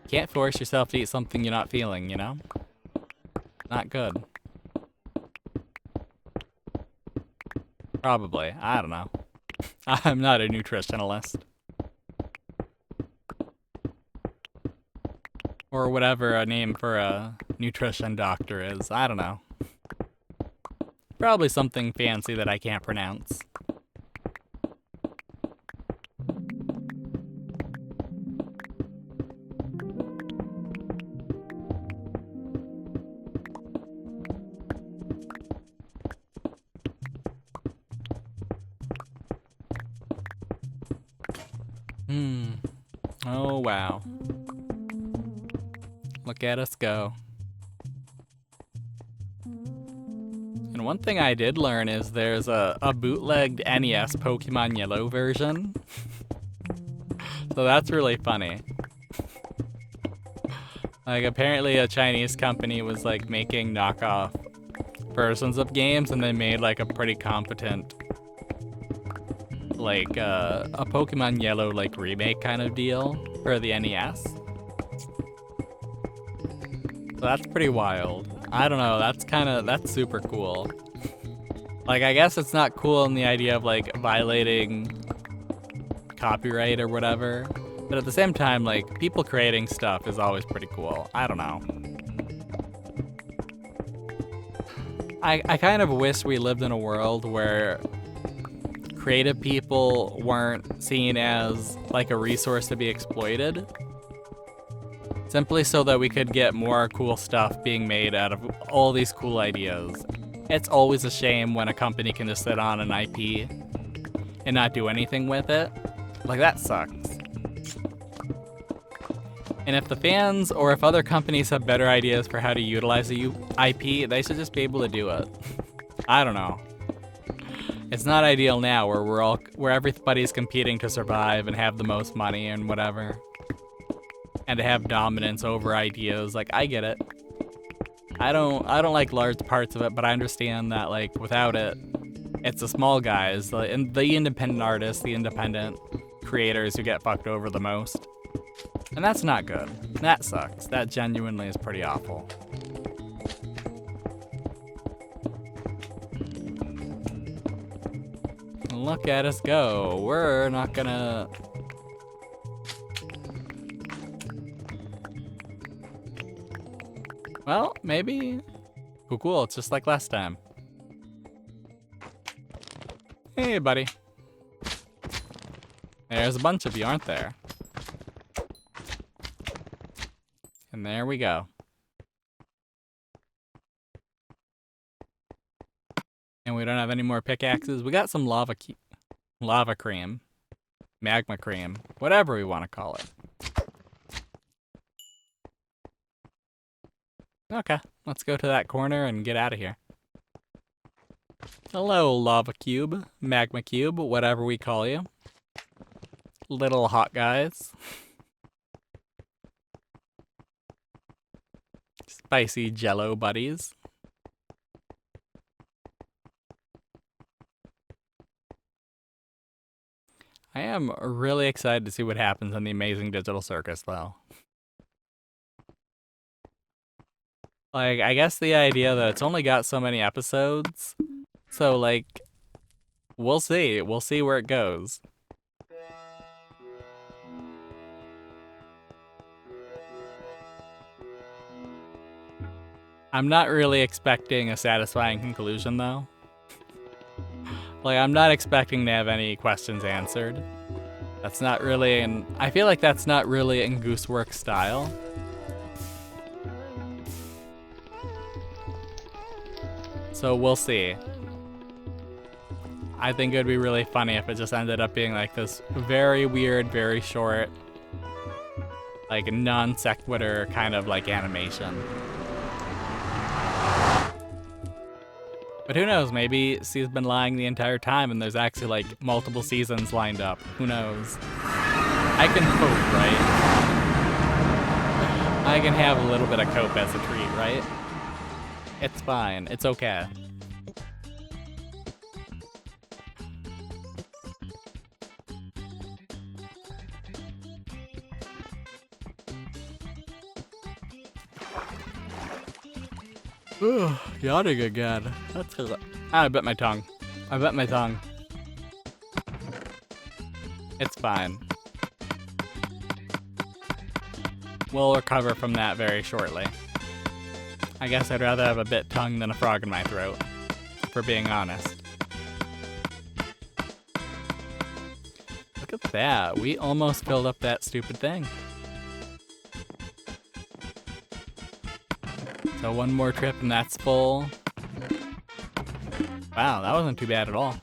Can't force yourself to eat something you're not feeling, you know? Not good. Probably. I don't know. I'm not a nutritionalist. Or whatever a name for a nutrition doctor is. I don't know. Probably something fancy that I can't pronounce. Oh, wow. Look at us go. And one thing I did learn is there's a bootlegged NES Pokemon Yellow version. So that's really funny. Like, apparently a Chinese company was, like, making knockoff versions of games, and they made, like, a pretty competent, like, a Pokemon Yellow, like, remake kind of deal for the NES. So that's pretty wild. I don't know, that's super cool. Like, I guess it's not cool in the idea of, like, violating copyright or whatever. But at the same time, like, people creating stuff is always pretty cool. I don't know. I kind of wish we lived in a world where creative people weren't seen as, like, a resource to be exploited. Simply so that we could get more cool stuff being made out of all these cool ideas. It's always a shame when a company can just sit on an IP and not do anything with it. Like, that sucks. And if the fans or if other companies have better ideas for how to utilize the IP, they should just be able to do it. I don't know. It's not ideal now where everybody's competing to survive and have the most money and whatever. And to have dominance over ideas. Like, I get it. I don't like large parts of it, but I understand that, like, without it, it's the small guys, the independent artists, the independent creators who get fucked over the most. And that's not good. That sucks. That genuinely is pretty awful. Look at us go. We're not gonna... Well, maybe... Cool, it's just like last time. Hey, buddy. There's a bunch of you, aren't there? And there we go. And we don't have any more pickaxes. We got some lava cream, magma cream, whatever we want to call it. Okay, let's go to that corner and get out of here. Hello, lava cube, magma cube, whatever we call you. Little hot guys. Spicy jello buddies. I am really excited to see what happens in the Amazing Digital Circus, though. Like, I guess the idea that it's only got so many episodes, so, like, we'll see. We'll see where it goes. I'm not really expecting a satisfying conclusion, though. Like, I'm not expecting to have any questions answered. That's not really I feel like that's not really in Gooseworks style. So we'll see. I think it would be really funny if it just ended up being like this very weird, very short, like non sequitur kind of like animation. But who knows, maybe C's been lying the entire time and there's actually like multiple seasons lined up. Who knows? I can cope, right? I can have a little bit of cope as a treat, right? It's fine. It's okay. Ugh, yawning again. That's I bit my tongue. I bit my tongue. It's fine. We'll recover from that very shortly. I guess I'd rather have a bit tongue than a frog in my throat, for being honest. Look at that. We almost filled up that stupid thing. So one more trip and that's full. Wow, that wasn't too bad at all.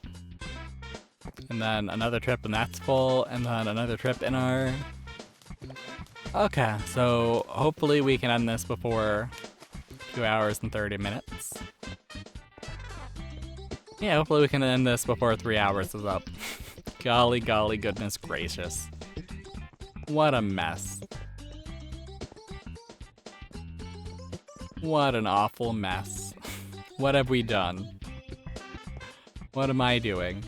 And then another trip and that's full, and then another trip in our... Okay, so hopefully we can end this before 2 hours and 30 minutes. Yeah, hopefully we can end this before 3 hours is up. Golly, golly, goodness gracious. What a mess. What an awful mess. What have we done? What am I doing?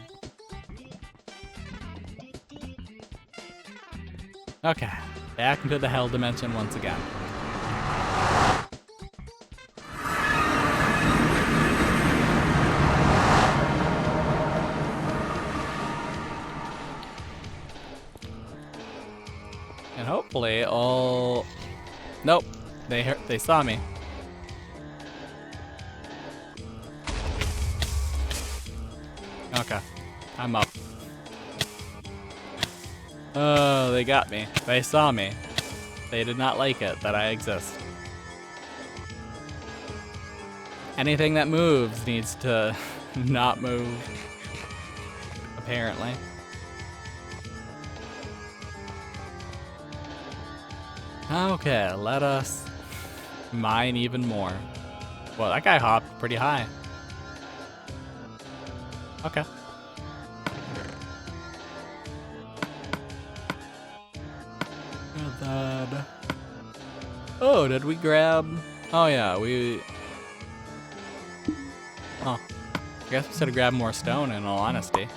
Okay, back into the hell dimension once again. And hopefully all... Nope, they saw me. Okay, I'm up. Oh, they got me. They saw me. They did not like it that I exist. Anything that moves needs to not move. Apparently. Okay, let us mine even more. Well, that guy hopped pretty high. Okay. And then... Oh, did we grab... Oh yeah, we... Oh. I guess we should have grabbed more stone in all honesty.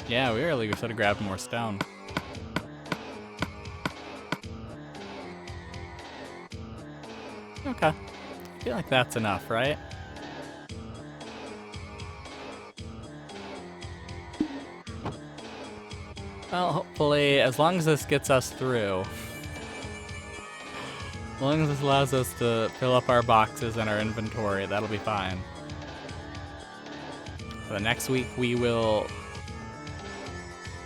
Yeah, we really should have grabbed more stone. Okay. I feel like that's enough, right? Well, hopefully, as long as this gets us through. As long as this allows us to fill up our boxes and our inventory, that'll be fine. For the next week, we will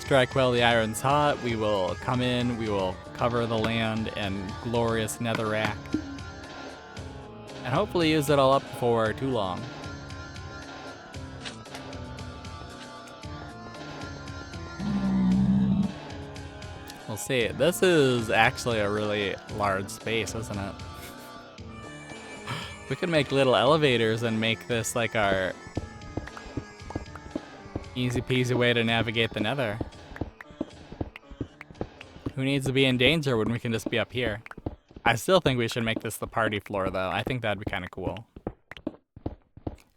Strike while the iron's hot. We will come in, we will cover the land in glorious netherrack. And hopefully use it all up before too long. We'll see. This is actually a really large space, isn't it? We could make little elevators and make this like our easy peasy way to navigate the nether. Who needs to be in danger when we can just be up here? I still think we should make this the party floor though. I think that'd be kind of cool. It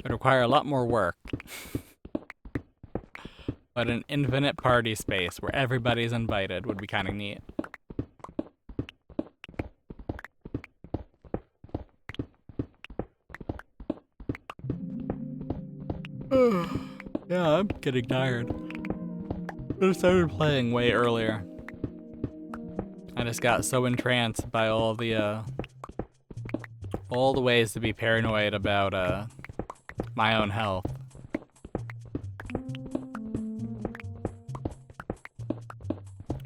would require a lot more work. But an infinite party space where everybody's invited would be kind of neat. Yeah, I'm getting tired. I started playing way earlier. I just got so entranced by all the ways to be paranoid about my own health.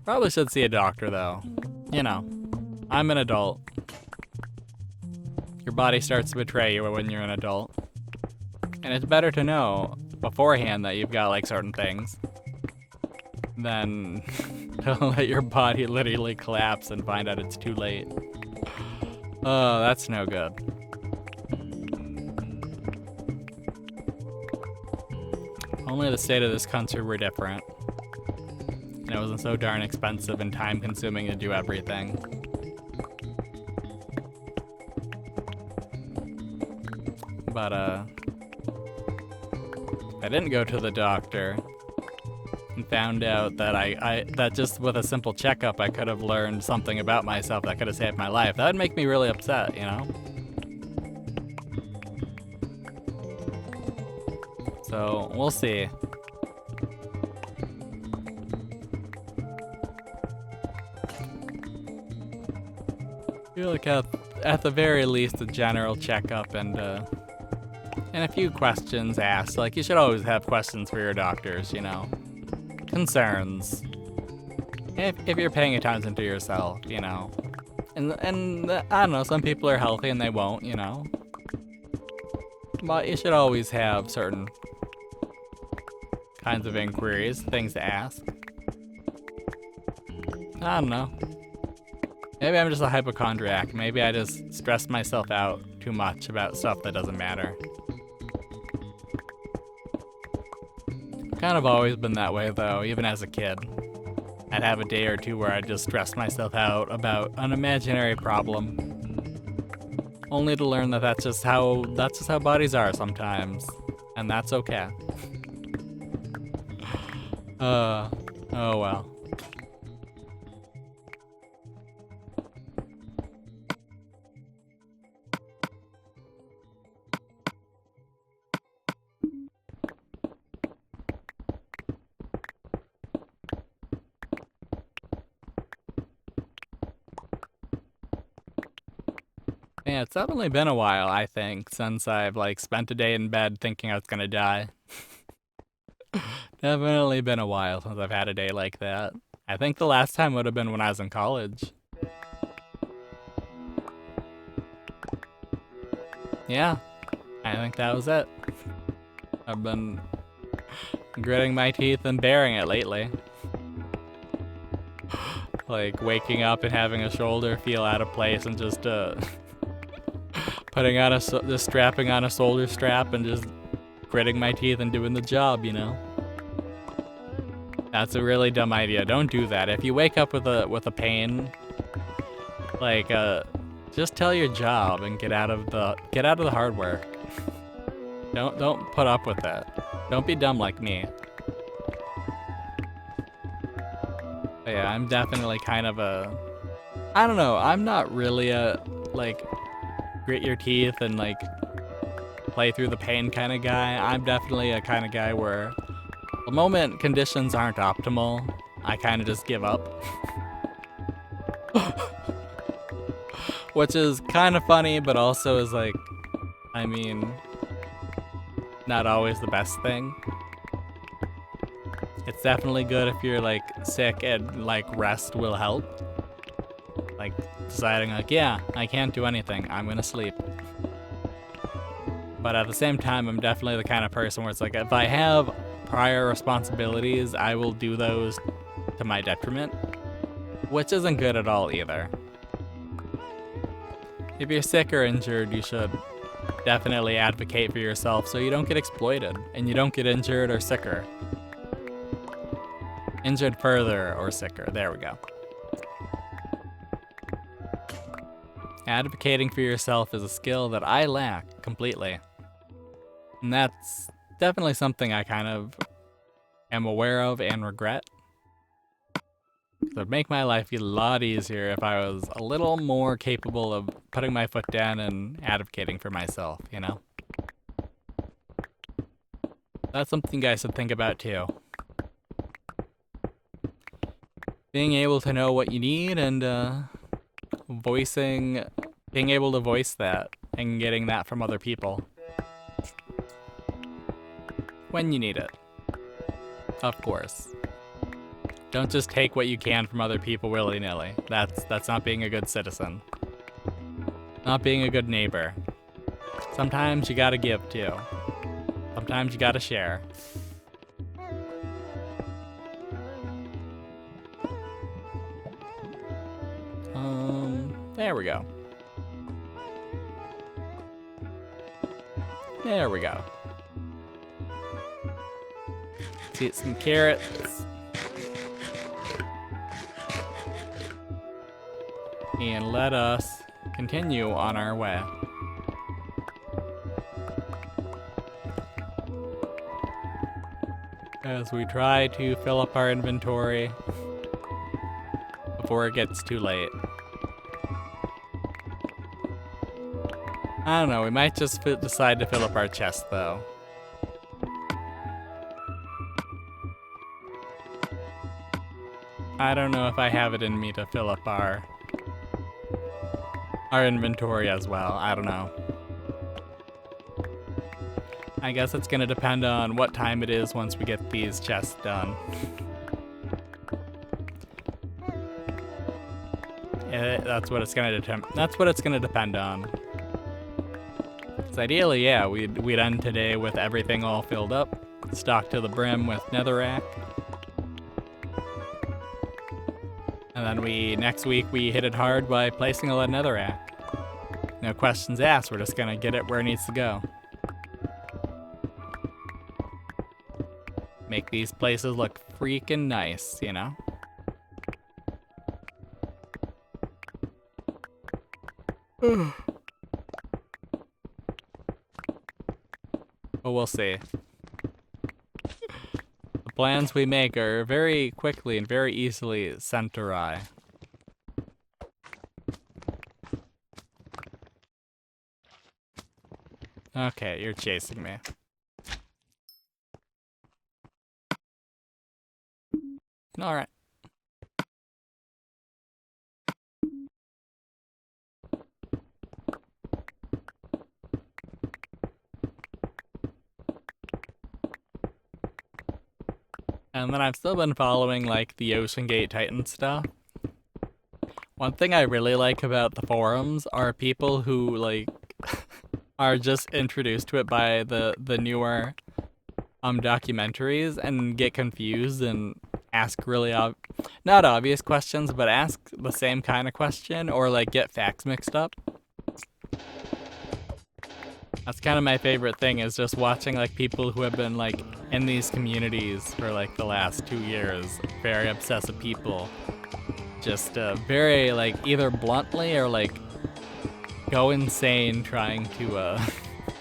Probably should see a doctor though. You know, I'm an adult. Your body starts to betray you when you're an adult. And it's better to know beforehand that you've got like certain things than to let your body literally collapse and find out it's too late. Oh, that's no good. Only the state of this country were different. And it wasn't so darn expensive and time consuming to do everything. But I didn't go to the doctor and found out that that just with a simple checkup I could have learned something about myself that could have saved my life. That would make me really upset, you know? So, we'll see. I feel like at the very least a general checkup and a few questions asked. Like, you should always have questions for your doctors, you know? Concerns. If you're paying attention to yourself, you know? And I don't know, some people are healthy and they won't, you know? But you should always have certain kinds of inquiries, things to ask. I don't know. Maybe I'm just a hypochondriac. Maybe I just stress myself out too much about stuff that doesn't matter. Kind of always been that way though, even as a kid. I'd have a day or two where I'd just stress myself out about an imaginary problem. Only to learn that that's just how bodies are sometimes. And that's okay. Oh well. Yeah, it's definitely been a while, I think, since I've like spent a day in bed thinking I was gonna die. Definitely been a while since I've had a day like that. I think the last time would have been when I was in college. Yeah, I think that was it. I've been gritting my teeth and bearing it lately. Like waking up and having a shoulder feel out of place and just putting on just strapping on a shoulder strap and just gritting my teeth and doing the job, you know? That's a really dumb idea. Don't do that. If you wake up with a pain, like just tell your job and get out of the hard work. Don't put up with that. Don't be dumb like me. But yeah, I'm definitely kind of I don't know, I'm not really a like grit your teeth and like play through the pain kind of guy. I'm definitely a kind of guy where the moment conditions aren't optimal, I kind of just give up. Which is kind of funny, but also is like, I mean, not always the best thing. It's definitely good if you're like sick and like rest will help. Like deciding like, yeah, I can't do anything, I'm gonna sleep. But at the same time, I'm definitely the kind of person where it's like, if I have prior responsibilities, I will do those to my detriment, which isn't good at all either. If you're sick or injured, you should definitely advocate for yourself so you don't get exploited and you don't get injured or sicker. Injured further or sicker, there we go. Advocating for yourself is a skill that I lack completely. And that's definitely something I kind of am aware of and regret. It would make my life a lot easier if I was a little more capable of putting my foot down and advocating for myself, you know? That's something you guys should think about too. Being able to know what you need and being able to voice that and getting that from other people. When you need it. Of course. Don't just take what you can from other people willy-nilly. That's not being a good citizen. Not being a good neighbor. Sometimes you gotta give too. Sometimes you gotta share. There we go. There we go. Let's eat some carrots. And let us continue on our way. As we try to fill up our inventory before it gets too late. I don't know, we might just decide to fill up our chest though. I don't know if I have it in me to fill up our inventory as well. I don't know. I guess it's gonna depend on what time it is once we get these chests done. That's what it's gonna depend on. So ideally, yeah, we'd end today with everything all filled up, stocked to the brim with Netherrack. And then next week we hit it hard by placing a Netherrack. No questions asked, we're just gonna get it where it needs to go. Make these places look freaking nice, you know? But we'll see. The plans we make are very quickly and very easily sent awry. Okay, you're chasing me. Alright. And then I've still been following like the Ocean Gate Titan stuff. One thing I really like about the forums are people who like are just introduced to it by the newer documentaries and get confused and ask really not obvious questions, but ask the same kind of question or like get facts mixed up. That's kind of my favorite thing, is just watching like people who have been like in these communities for like the last 2 years, very obsessive people, just very like either bluntly or like go insane trying to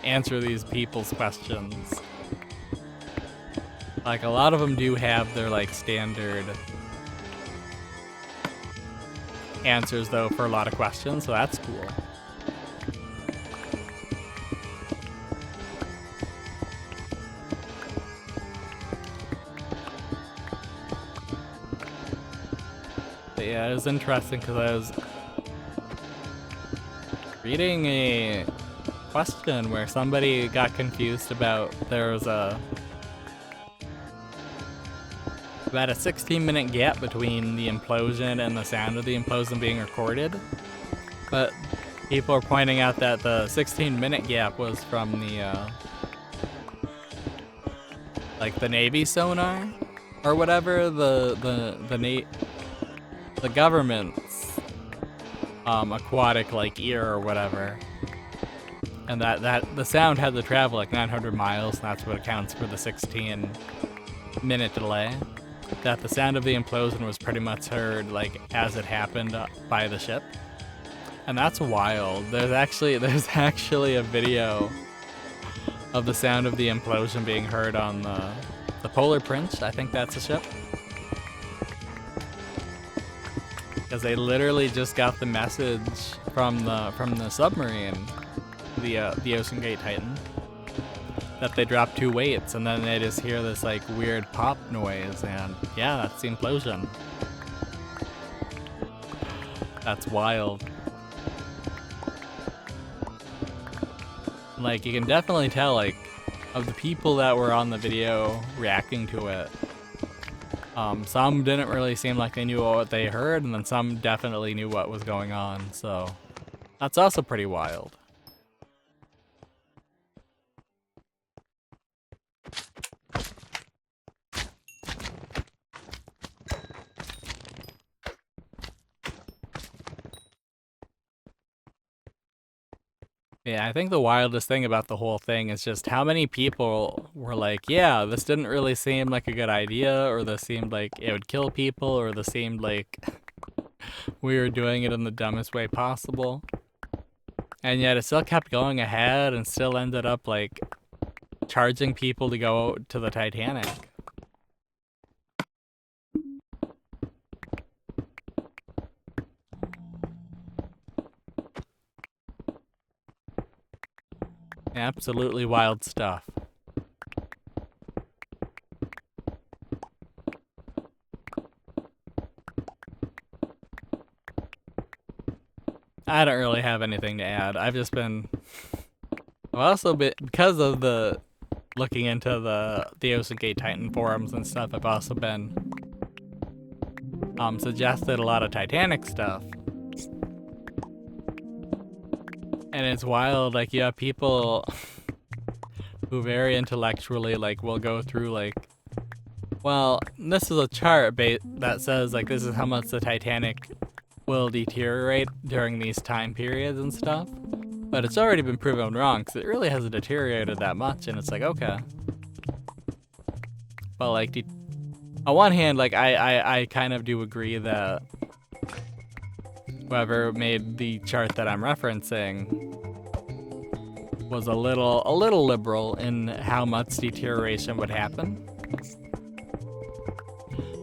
answer these people's questions. Like a lot of them do have their like standard answers though for a lot of questions, so that's cool. But yeah, it was interesting because I was reading a question where somebody got confused about there was about a 16-minute gap between the implosion and the sound of the implosion being recorded. But people are pointing out that the 16-minute gap was from the like the Navy sonar or whatever, the government's aquatic like ear or whatever. And that the sound had to travel like 900 miles, and that's what accounts for the 16-minute delay. That the sound of the implosion was pretty much heard like as it happened by the ship. And that's wild. There's actually a video of the sound of the implosion being heard on the Polar Prince. I think that's a ship. Because they literally just got the message from the submarine, the Ocean Gate Titan, that they dropped 2 weights, and then they just hear this like weird pop noise, and yeah, that's the implosion. That's wild. Like, you can definitely tell, like, of the people that were on the video reacting to it, some didn't really seem like they knew what they heard, and then some definitely knew what was going on, so that's also pretty wild. Yeah, I think the wildest thing about the whole thing is just how many people were like, yeah, this didn't really seem like a good idea, or this seemed like it would kill people, or this seemed like we were doing it in the dumbest way possible. And yet it still kept going ahead and still ended up like charging people to go to the Titanic. Absolutely wild stuff. I don't really have anything to add. I've just been, because of the looking into the Ocean Gate Titan forums and stuff, I've also been suggested a lot of Titanic stuff. And it's wild, like, you have people who very intellectually, like, will go through, like, well, this is a chart that says, like, this is how much the Titanic will deteriorate during these time periods and stuff. But it's already been proven wrong, because it really hasn't deteriorated that much, and it's like, okay. But, like, on one hand, like, I kind of do agree that whoever made the chart that I'm referencing was a little liberal in how much deterioration would happen.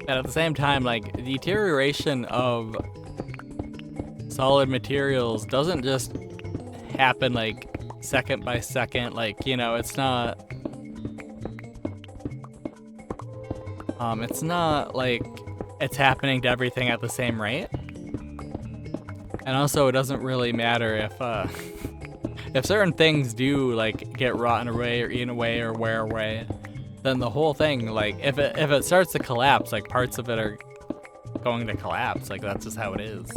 But at the same time, like, deterioration of solid materials doesn't just happen like second by second. Like, you know, it's not like it's happening to everything at the same rate. And also, it doesn't really matter if certain things do like get rotten away or eaten away or wear away, then the whole thing, like, if it starts to collapse, like, parts of it are going to collapse. Like, that's just how it is.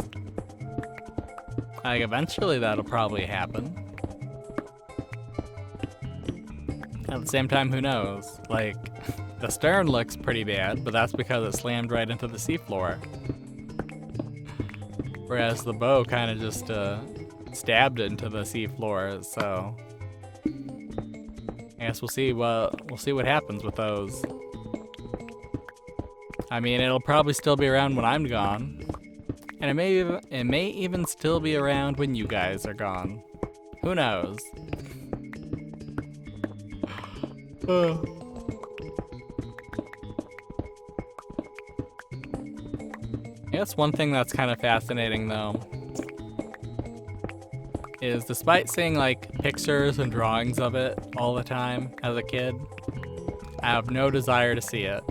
Like, eventually that'll probably happen. At the same time, who knows? Like, the stern looks pretty bad, but that's because it slammed right into the seafloor. Whereas the bow kind of just stabbed it into the seafloor, so I guess we'll see what happens with those. I mean, it'll probably still be around when I'm gone, and it may even still be around when you guys are gone. Who knows? I guess one thing that's kind of fascinating, though, is despite seeing, like, pictures and drawings of it all the time as a kid, I have no desire to see it.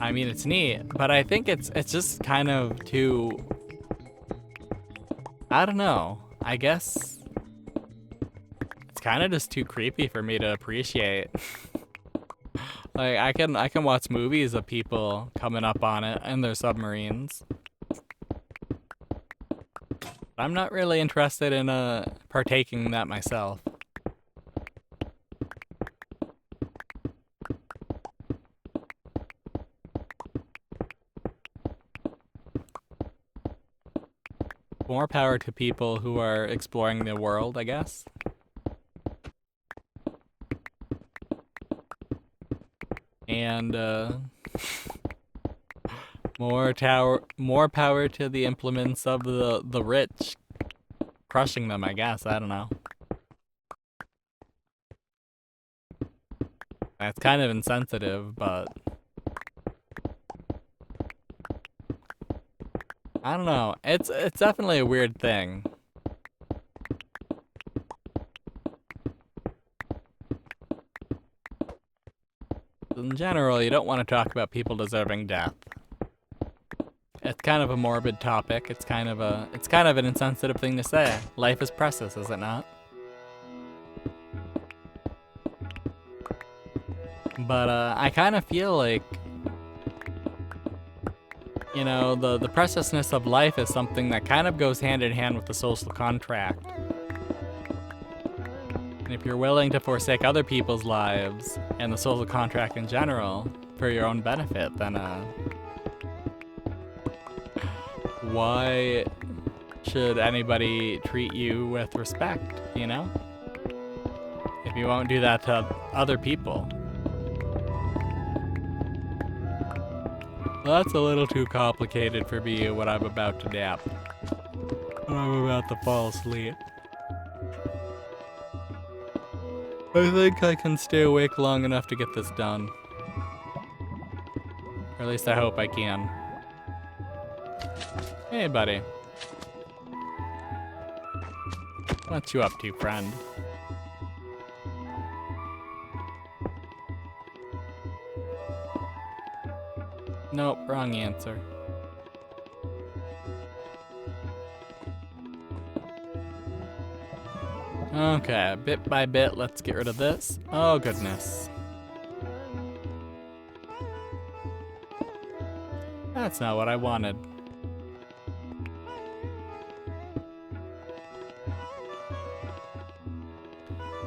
I mean, it's neat, but I think it's just kind of too, I don't know, I guess it's kind of just too creepy for me to appreciate. Like I can watch movies of people coming up on it and their submarines. I'm not really interested in partaking in that myself. More power to people who are exploring the world, I guess. And more power to the implements of the rich, crushing them, I guess. I don't know. That's kind of insensitive, but I don't know. It's definitely a weird thing. In general, you don't want to talk about people deserving death. It's kind of a morbid topic. It's kind of an insensitive thing to say. Life is precious, is it not? But I kind of feel like, you know, the preciousness of life is something that kind of goes hand in hand with the social contract. And if you're willing to forsake other people's lives and the social contract in general for your own benefit, then why should anybody treat you with respect, you know? If you won't do that to other people. Well, that's a little too complicated for me when I'm about to nap. When I'm about to fall asleep. I think I can stay awake long enough to get this done. Or at least I hope I can. Hey, buddy. What you up to, friend? Nope, wrong answer. Okay, bit by bit, let's get rid of this. Oh, goodness. That's not what I wanted.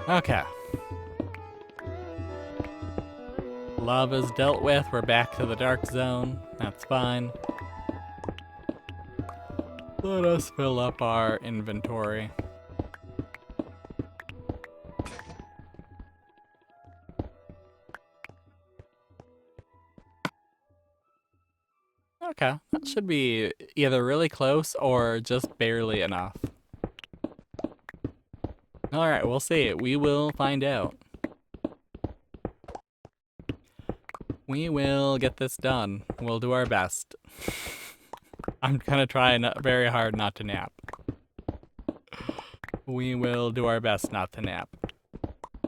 Okay. Love is dealt with. We're back to the dark zone. That's fine. Let us fill up our inventory. Okay, that should be either really close or just barely enough. Alright, we'll see. We will find out. We will get this done. We'll do our best. I'm gonna try very hard not to nap. We will do our best not to nap.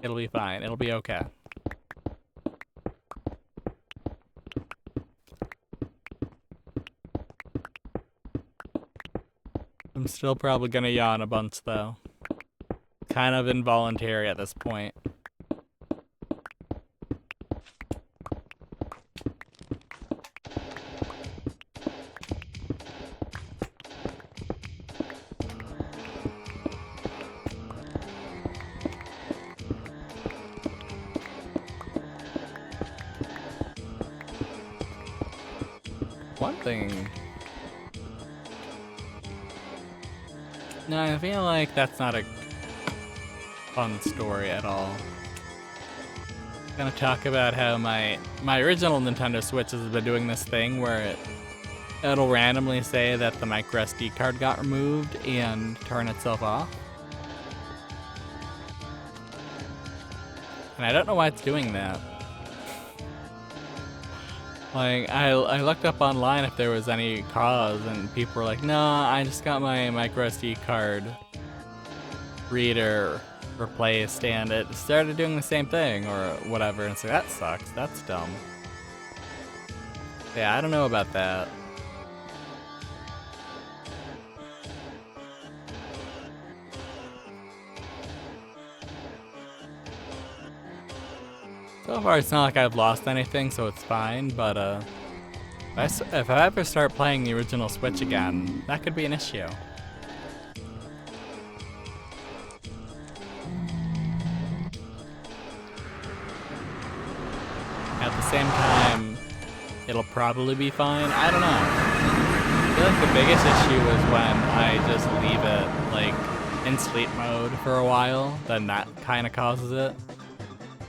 It'll be fine. It'll be okay. I'm still probably gonna yawn a bunch though. Kind of involuntary at this point. One thing. No, I feel like that's not a fun story at all. I'm gonna talk about how my original Nintendo Switch has been doing this thing where it'll randomly say that the micro SD card got removed and turn itself off. And I don't know why it's doing that. Like, I looked up online if there was any cause, and people were like, no, I just got my micro SD card reader replaced, and it started doing the same thing, or whatever, and so that sucks, that's dumb. Yeah, I don't know about that. So far, it's not like I've lost anything, so it's fine, but if I ever start playing the original Switch again, that could be an issue. At the same time, it'll probably be fine. I don't know. I feel like the biggest issue is when I just leave it like in sleep mode for a while, then that kind of causes it.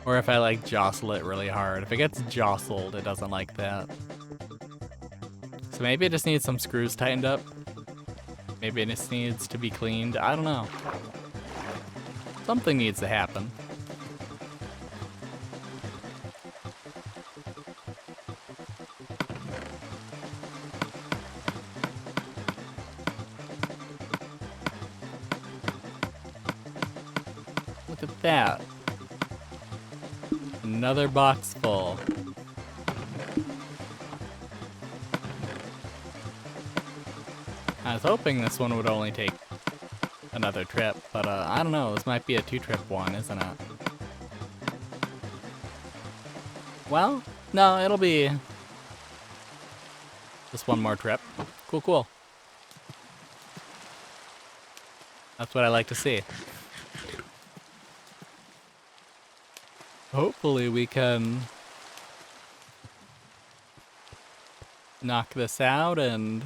Or if I like jostle it really hard. If it gets jostled, it doesn't like that. So maybe it just needs some screws tightened up. Maybe it just needs to be cleaned. I don't know. Something needs to happen. Look at that. Another box full. I was hoping this one would only take another trip, but I don't know, this might be a 2-trip one, isn't it? Well, no, it'll be just one more trip. Cool, cool. That's what I like to see. Hopefully we can knock this out and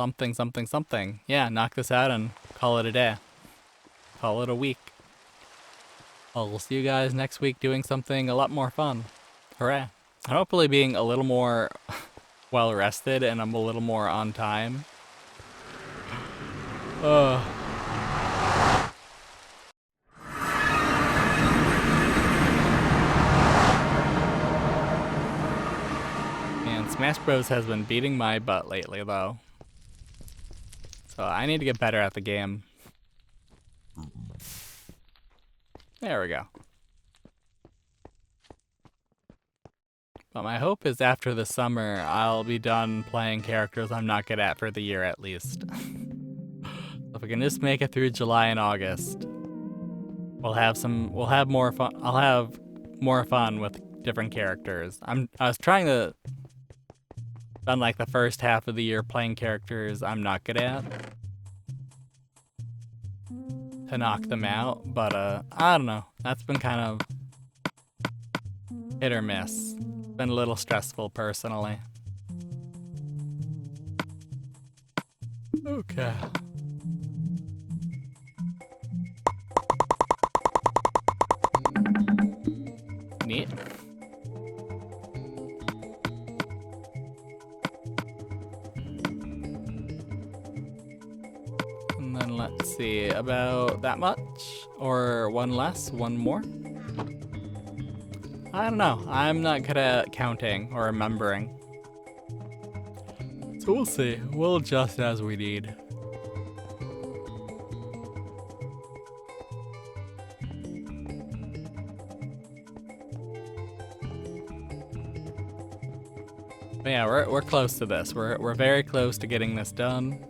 something. Yeah, knock this out and call it a day. Call it a week. Well, we'll see you guys next week doing something a lot more fun. Hooray. And hopefully being a little more well rested and I'm a little more on time. Smash Bros has been beating my butt lately, though. So I need to get better at the game. There we go. But my hope is after the summer, I'll be done playing characters I'm not good at for the year at least. If we can just make it through July and August, we'll have more fun. I'll have more fun with different characters. I was trying to spend like the first half of the year playing characters I'm not good at to knock them out, but I don't know. That's been kind of hit or miss. Been a little stressful personally. Okay. Neat. And then let's see, about that much? Or one less, one more? I don't know. I'm not good at counting or remembering. So we'll see. We'll adjust as we need. But yeah, we're close to this. We're very close to getting this done.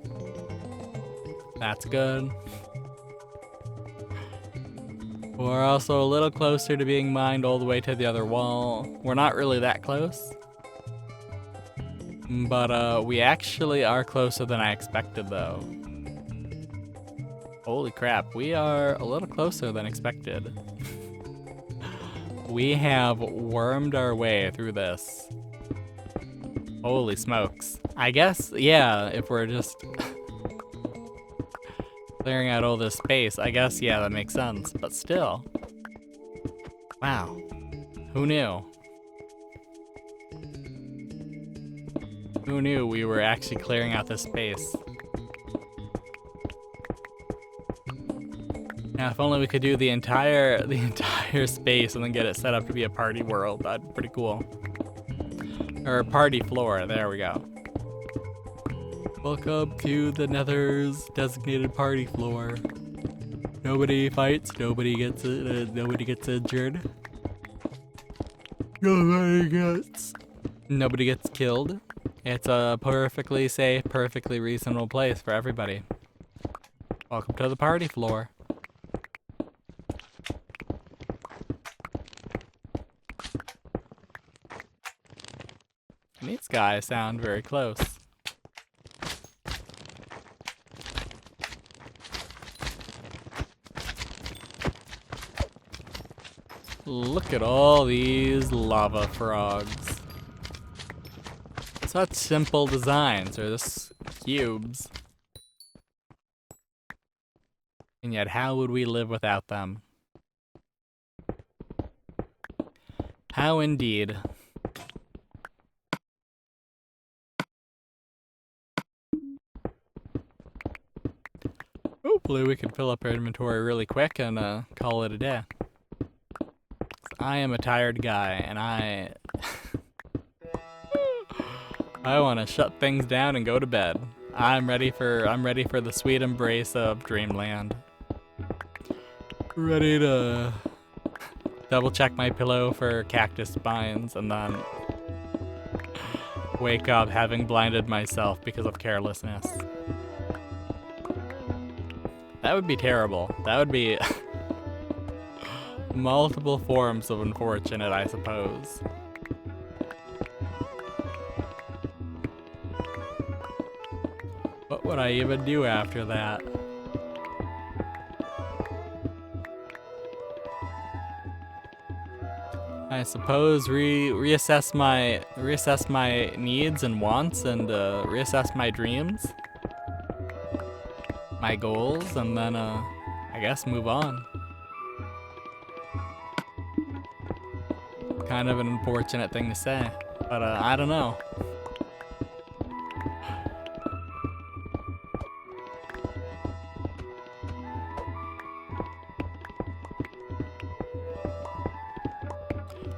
That's good. We're also a little closer to being mined all the way to the other wall. We're not really that close. But we actually are closer than I expected though. Holy crap, we are a little closer than expected. We have wormed our way through this. Holy smokes. I guess, yeah, if we're just clearing out all this space, I guess, yeah, that makes sense. But still. Wow. Who knew? Who knew we were actually clearing out this space? Now, if only we could do the entire space and then get it set up to be a party world, that'd be pretty cool. Or a party floor, there we go. Welcome to the Nether's designated party floor. Nobody fights, nobody gets injured. Nobody gets killed. It's a perfectly safe, perfectly reasonable place for everybody. Welcome to the party floor. And these guys sound very close. Look at all these lava frogs. Such simple designs, or just cubes. And yet, how would we live without them? How indeed. Hopefully we can fill up our inventory really quick and call it a day. I am a tired guy, and I want to shut things down and go to bed. I'm ready for the sweet embrace of dreamland. Ready to double check my pillow for cactus spines and then wake up having blinded myself because of carelessness. That would be terrible. That would be multiple forms of unfortunate, I suppose. What would I even do after that? I suppose reassess my needs and wants and reassess my dreams, my goals, and then I guess move on. Kind of an unfortunate thing to say, but I don't know.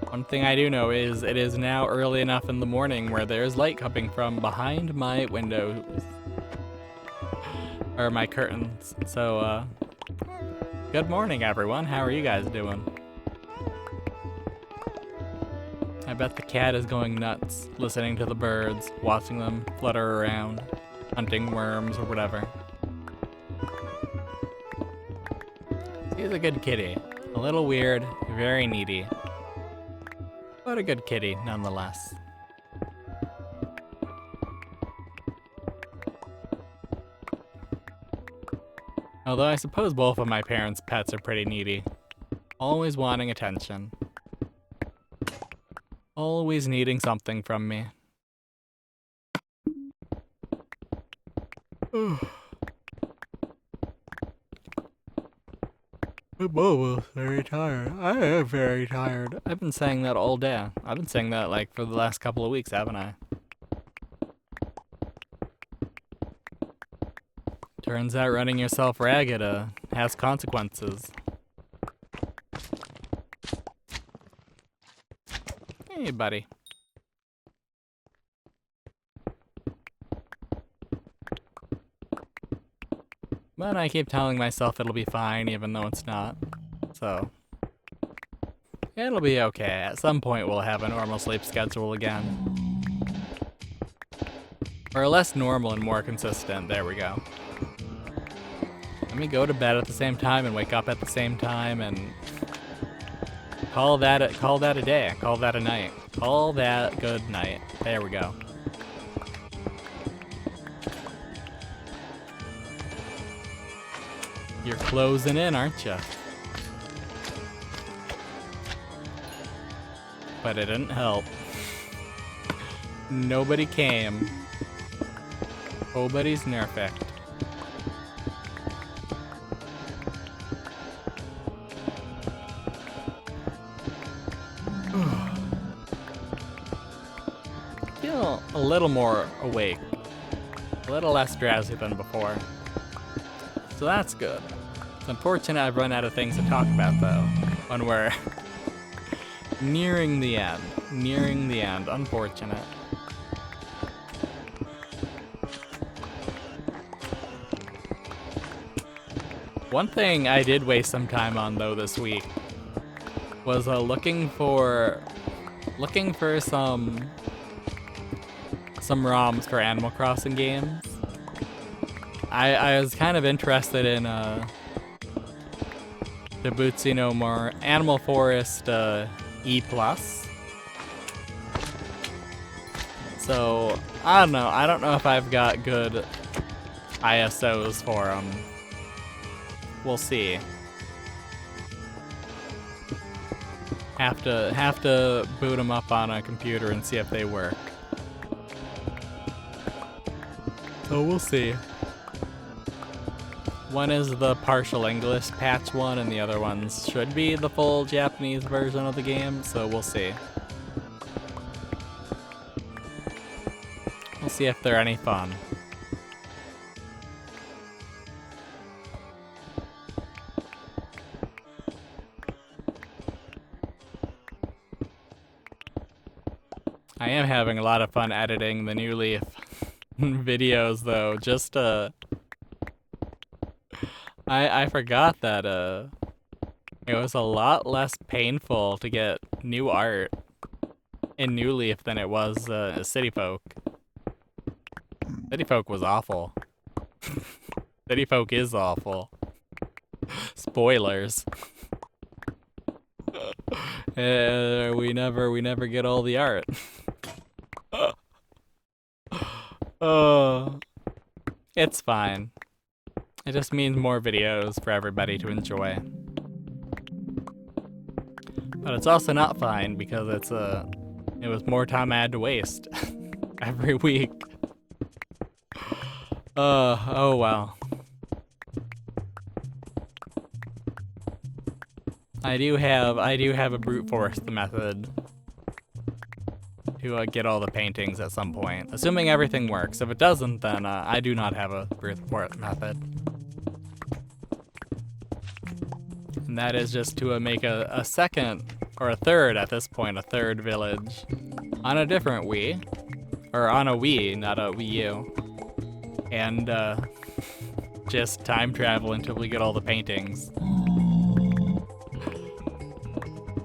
One thing I do know is it is now early enough in the morning where there's light coming from behind my windows. Or my curtains. So, good morning everyone. How are you guys doing? I bet the cat is going nuts, listening to the birds, watching them flutter around, hunting worms or whatever. He's a good kitty. A little weird, very needy. But a good kitty, nonetheless. Although I suppose both of my parents' pets are pretty needy. Always wanting attention. Always needing something from me. I'm almost very tired. I am very tired. I've been saying that all day. I've been saying that like for the last couple of weeks, haven't I? Turns out running yourself ragged has consequences. Hey, buddy. But I keep telling myself it'll be fine even though it's not. So, it'll be okay. At some point we'll have a normal sleep schedule again. Or less normal and more consistent. There we go. Let me go to bed at the same time and wake up at the same time and call that a day. Call that a night. Call that good night. There we go. You're closing in, aren't you? But it didn't help. Nobody came. Nobody's nerfect. Feel a little more awake. A little less drowsy than before. So that's good. It's unfortunate I've run out of things to talk about though, when we're nearing the end. Nearing the end. Unfortunate. One thing I did waste some time on though this week was looking for some ROMs for Animal Crossing games. I was kind of interested in Debutsu no More Animal Forest E+. So, I don't know. I don't know if I've got good ISOs for them. We'll see. Have to boot them up on a computer and see if they work. So we'll see. One is the partial English patch one, and the other ones should be the full Japanese version of the game, so we'll see. We'll see if they're any fun. I am having a lot of fun editing the New Leaf videos, though. Just, I forgot that, it was a lot less painful to get new art in New Leaf than it was, City Folk. City Folk was awful. City Folk is awful. Spoilers. We never get all the art. Oh, it's fine. It just means more videos for everybody to enjoy. But it's also not fine because it was more time I had to waste every week. Oh well. I do have a brute force method to get all the paintings at some point, assuming everything works. If it doesn't, then I do not have a brute force method. And that is just to make a second, or a third at this point, a third village on a different Wii. Or on a Wii, not a Wii U. And just time travel until we get all the paintings.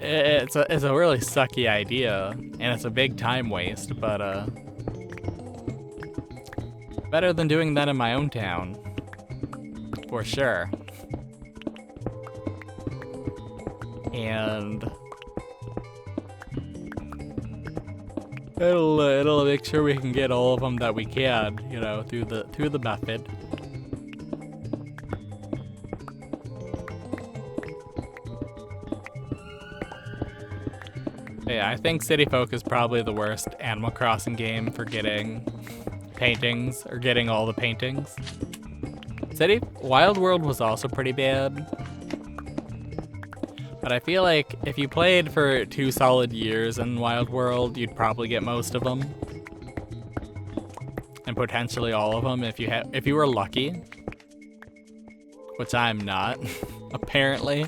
It's a really sucky idea, and it's a big time waste, but better than doing that in my own town, for sure. And it'll make sure we can get all of them that we can, you know, through the method. Yeah, I think City Folk is probably the worst Animal Crossing game for getting paintings, or getting all the paintings. Wild World was also pretty bad. But I feel like if you played for 2 solid years in Wild World, you'd probably get most of them. And potentially all of them if you were lucky. Which I'm not, apparently.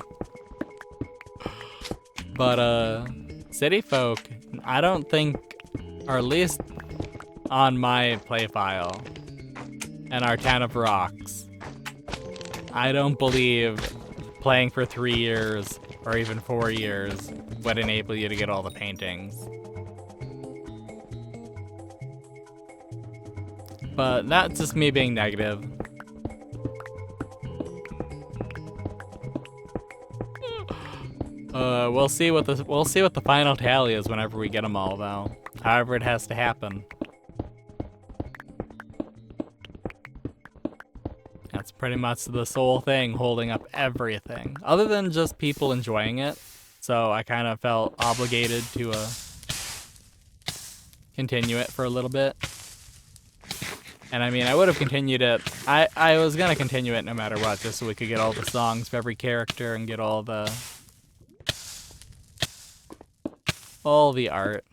But City Folk, I don't think, or at least on my play file, and our Town of Rocks, I don't believe playing for 3 years or even 4 years would enable you to get all the paintings. But that's just me being negative. We'll see what the final tally is whenever we get them all, though. However, it has to happen. That's pretty much the sole thing holding up everything, other than just people enjoying it. So I kind of felt obligated to continue it for a little bit. And I mean, I would have continued it. I was gonna continue it no matter what, just so we could get all the songs for every character and get all the art.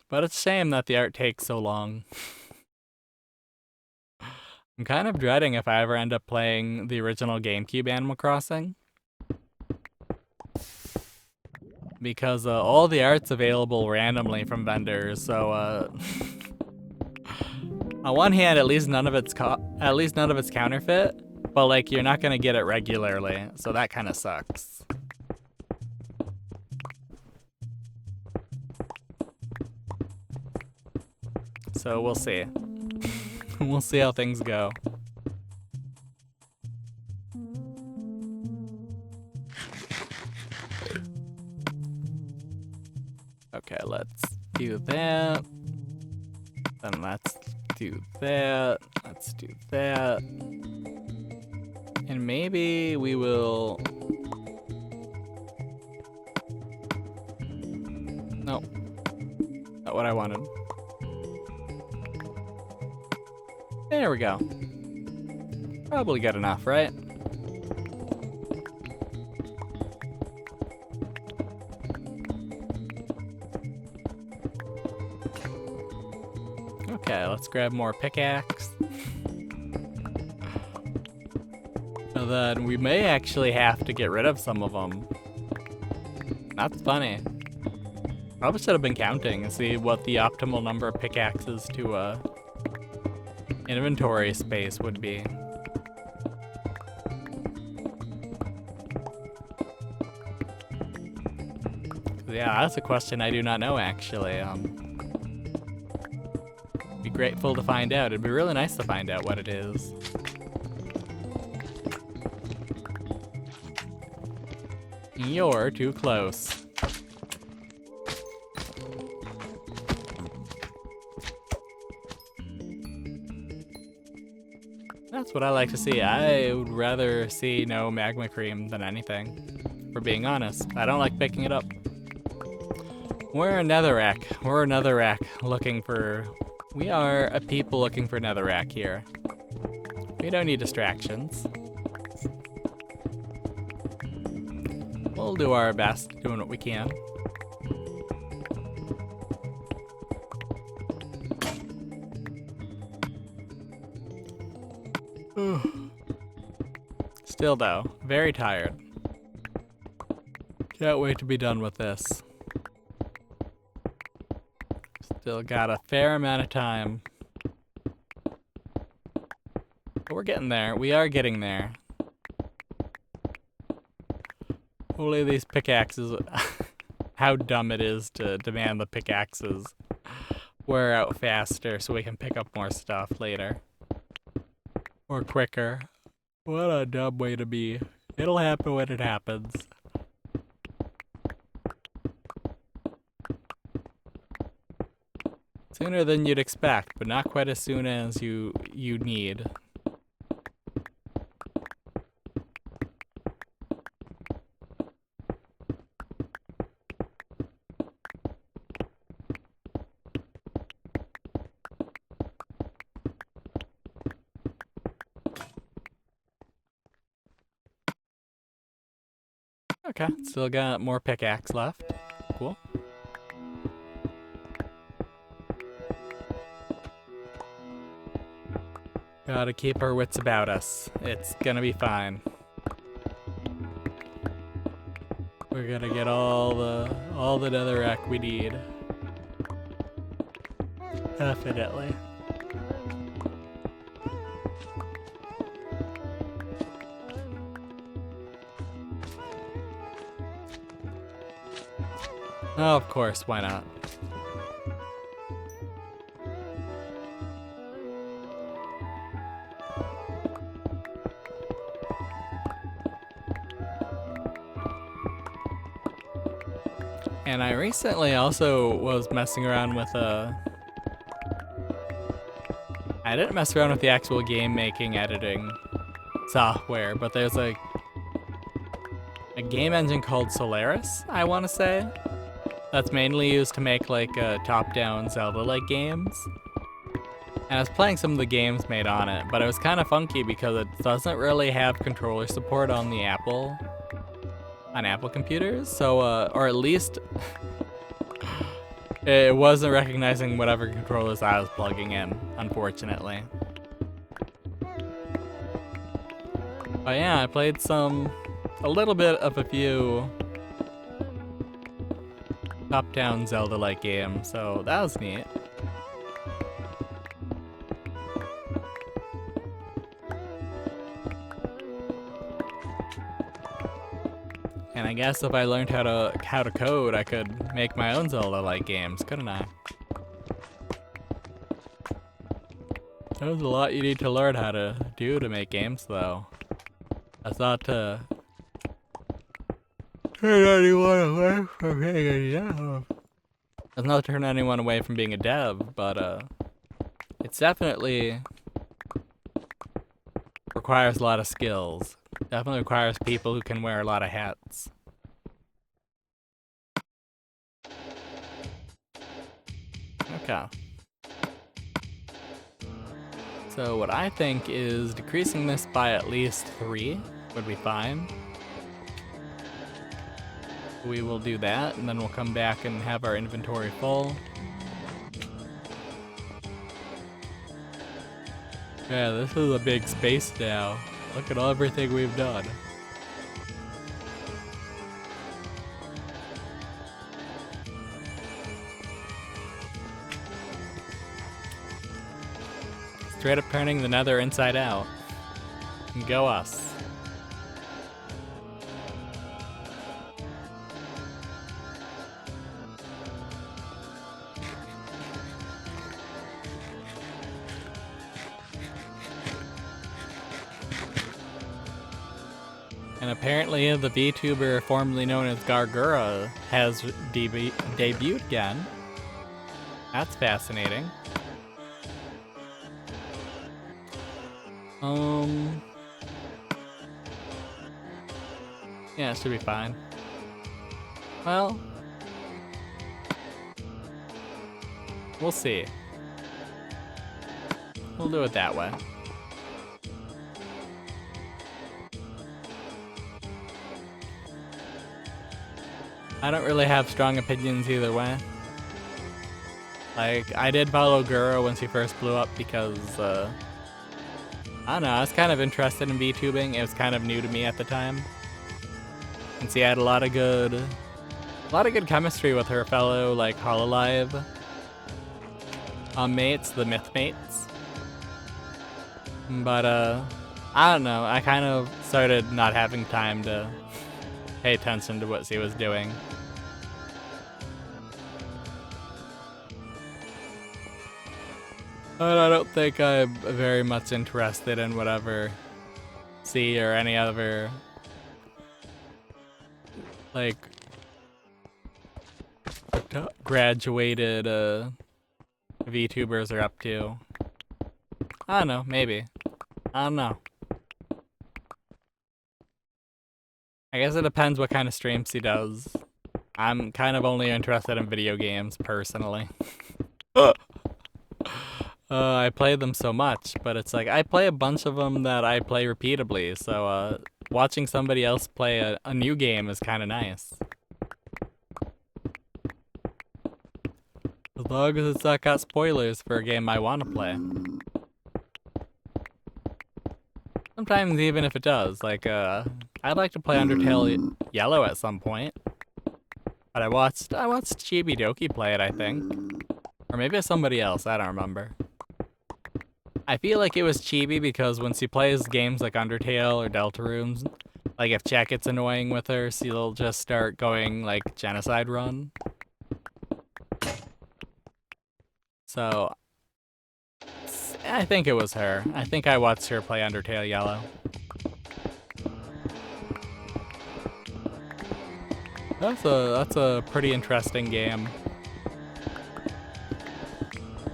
But it's a shame that the art takes so long. I'm kind of dreading if I ever end up playing the original GameCube Animal Crossing. Because all the art's available randomly from vendors, so on one hand, at least none of it's counterfeit, but like you're not gonna get it regularly, so that kind of sucks. So we'll see. We'll see how things go. Okay, let's do that. Then let's do that. Let's do that. And maybe we will... No. Not what I wanted. There we go. Probably good enough, right? Okay, let's grab more pickaxe. And then we may actually have to get rid of some of them. That's funny. Probably should have been counting and see what the optimal number of pickaxes to inventory space would be. Yeah, that's a question I do not know actually. Be grateful to find out. It'd be really nice to find out what it is. You're too close. That's what I like to see. I would rather see no magma cream than anything, for being honest. I don't like picking it up. We're a Netherrack. We're a Netherrack looking for... We are a people looking for Netherrack here. We don't need distractions. We'll do our best doing what we can. Still though, very tired. Can't wait to be done with this. Still got a fair amount of time. But we're getting there. We are getting there. Hopefully these pickaxes... How dumb it is to demand the pickaxes wear out faster so we can pick up more stuff later. Or quicker. What a dumb way to be. It'll happen when it happens. Sooner than you'd expect, but not quite as soon as you need. Okay, still got more pickaxe left. Cool. Gotta keep our wits about us. It's gonna be fine. We're gonna get all the netherrack we need. Definitely. Oh, of course, why not? And I recently also was messing around with I didn't mess around with the actual game making editing software, but there's a game engine called Solaris, I want to say. That's mainly used to make like top-down Zelda-like games. And I was playing some of the games made on it, but it was kind of funky because it doesn't really have controller support on the Apple computers. So, or at least it wasn't recognizing whatever controllers I was plugging in, unfortunately. But yeah, I played a little bit of a few top-down Zelda-like games, so that was neat. And I guess if I learned how to code, I could make my own Zelda-like games, couldn't I? There's a lot you need to learn how to do to make games, though. That's not to... I don't want to learn from hanging out. Does not turn anyone away from being a dev, but it's definitely requires a lot of skills. Definitely requires people who can wear a lot of hats. Okay. So what I think is decreasing this by at least 3 would be fine. We will do that, and then we'll come back and have our inventory full. Yeah, this is a big space now. Look at everything we've done. Straight up turning the nether inside out. Go us. And apparently the VTuber formerly known as Gargura has debuted again. That's fascinating. Yeah, it should be fine. Well, we'll see. We'll do it that way. I don't really have strong opinions either way. Like, I did follow Guro when she first blew up because, I don't know, I was kind of interested in VTubing. It was kind of new to me at the time. And she had a lot of good chemistry with her fellow, like, Hololive mates, the Myth Mates. But, I don't know, I kind of started not having time to pay attention to what she was doing. But I don't think I'm very much interested in whatever C or any other, like, graduated VTubers are up to. I don't know, maybe. I don't know. I guess it depends what kind of streams he does. I'm kind of only interested in video games, personally. I play them so much, but it's like, I play a bunch of them that I play repeatedly, so watching somebody else play a new game is kind of nice. As long as it's not got spoilers for a game I want to play. Sometimes even if it does, like, I'd like to play Undertale Yellow at some point. But I watched Chibi Doki play it, I think. Or maybe it's somebody else, I don't remember. I feel like it was Chibi because when she plays games like Undertale or Deltarune, like if chat gets annoying with her, she'll just start going like genocide run. So I think it was her. I think I watched her play Undertale Yellow. That's a pretty interesting game.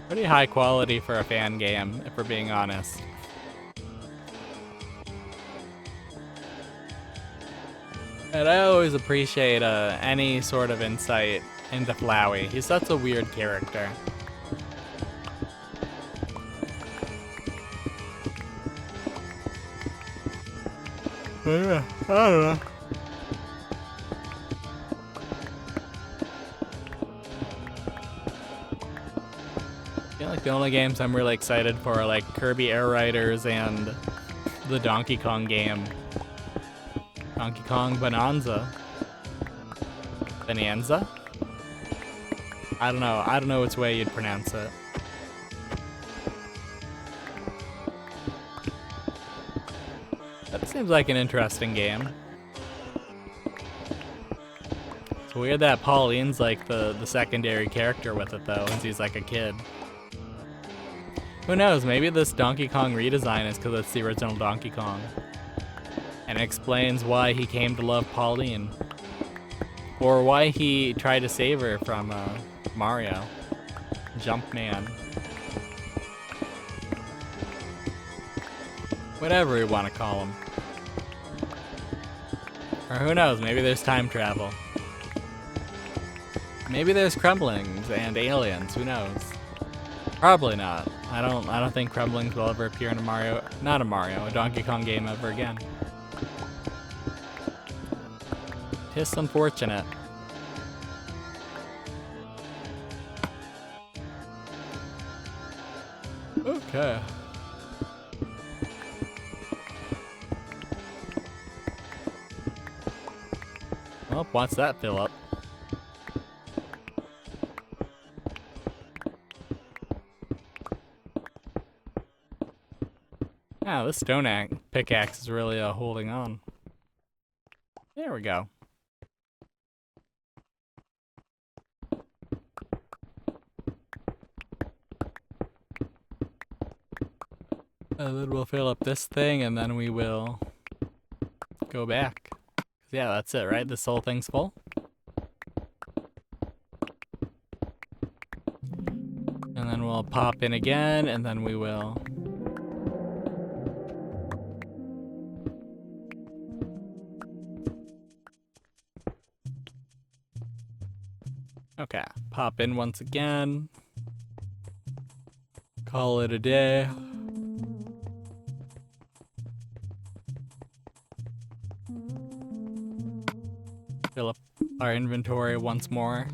Pretty high quality for a fan game, if we're being honest. And I always appreciate any sort of insight into Flowey. He's such a weird character. Yeah, I don't know. I feel like the only games I'm really excited for are like Kirby Air Riders and the Donkey Kong game. Donkey Kong Bonanza. Bonanza? I don't know which way you'd pronounce it. That seems like an interesting game. It's weird that Pauline's like the secondary character with it though, since he's like a kid. Who knows, maybe this Donkey Kong redesign is because it's the original Donkey Kong. And it explains why he came to love Pauline. Or why he tried to save her from Mario. Jumpman. Whatever we want to call him. Or who knows, maybe there's time travel. Maybe there's crumblings and aliens, who knows? Probably not. I don't think crumblings will ever appear in a Donkey Kong game ever again. Tis unfortunate. Okay. Well, once that fill up. Yeah, this stone pickaxe is really holding on. There we go. And then we'll fill up this thing, and then we will go back. Yeah, that's it, right? This whole thing's full. And then we'll pop in again, and then we will... Okay, pop in once again. Call it a day. Fill up our inventory once more.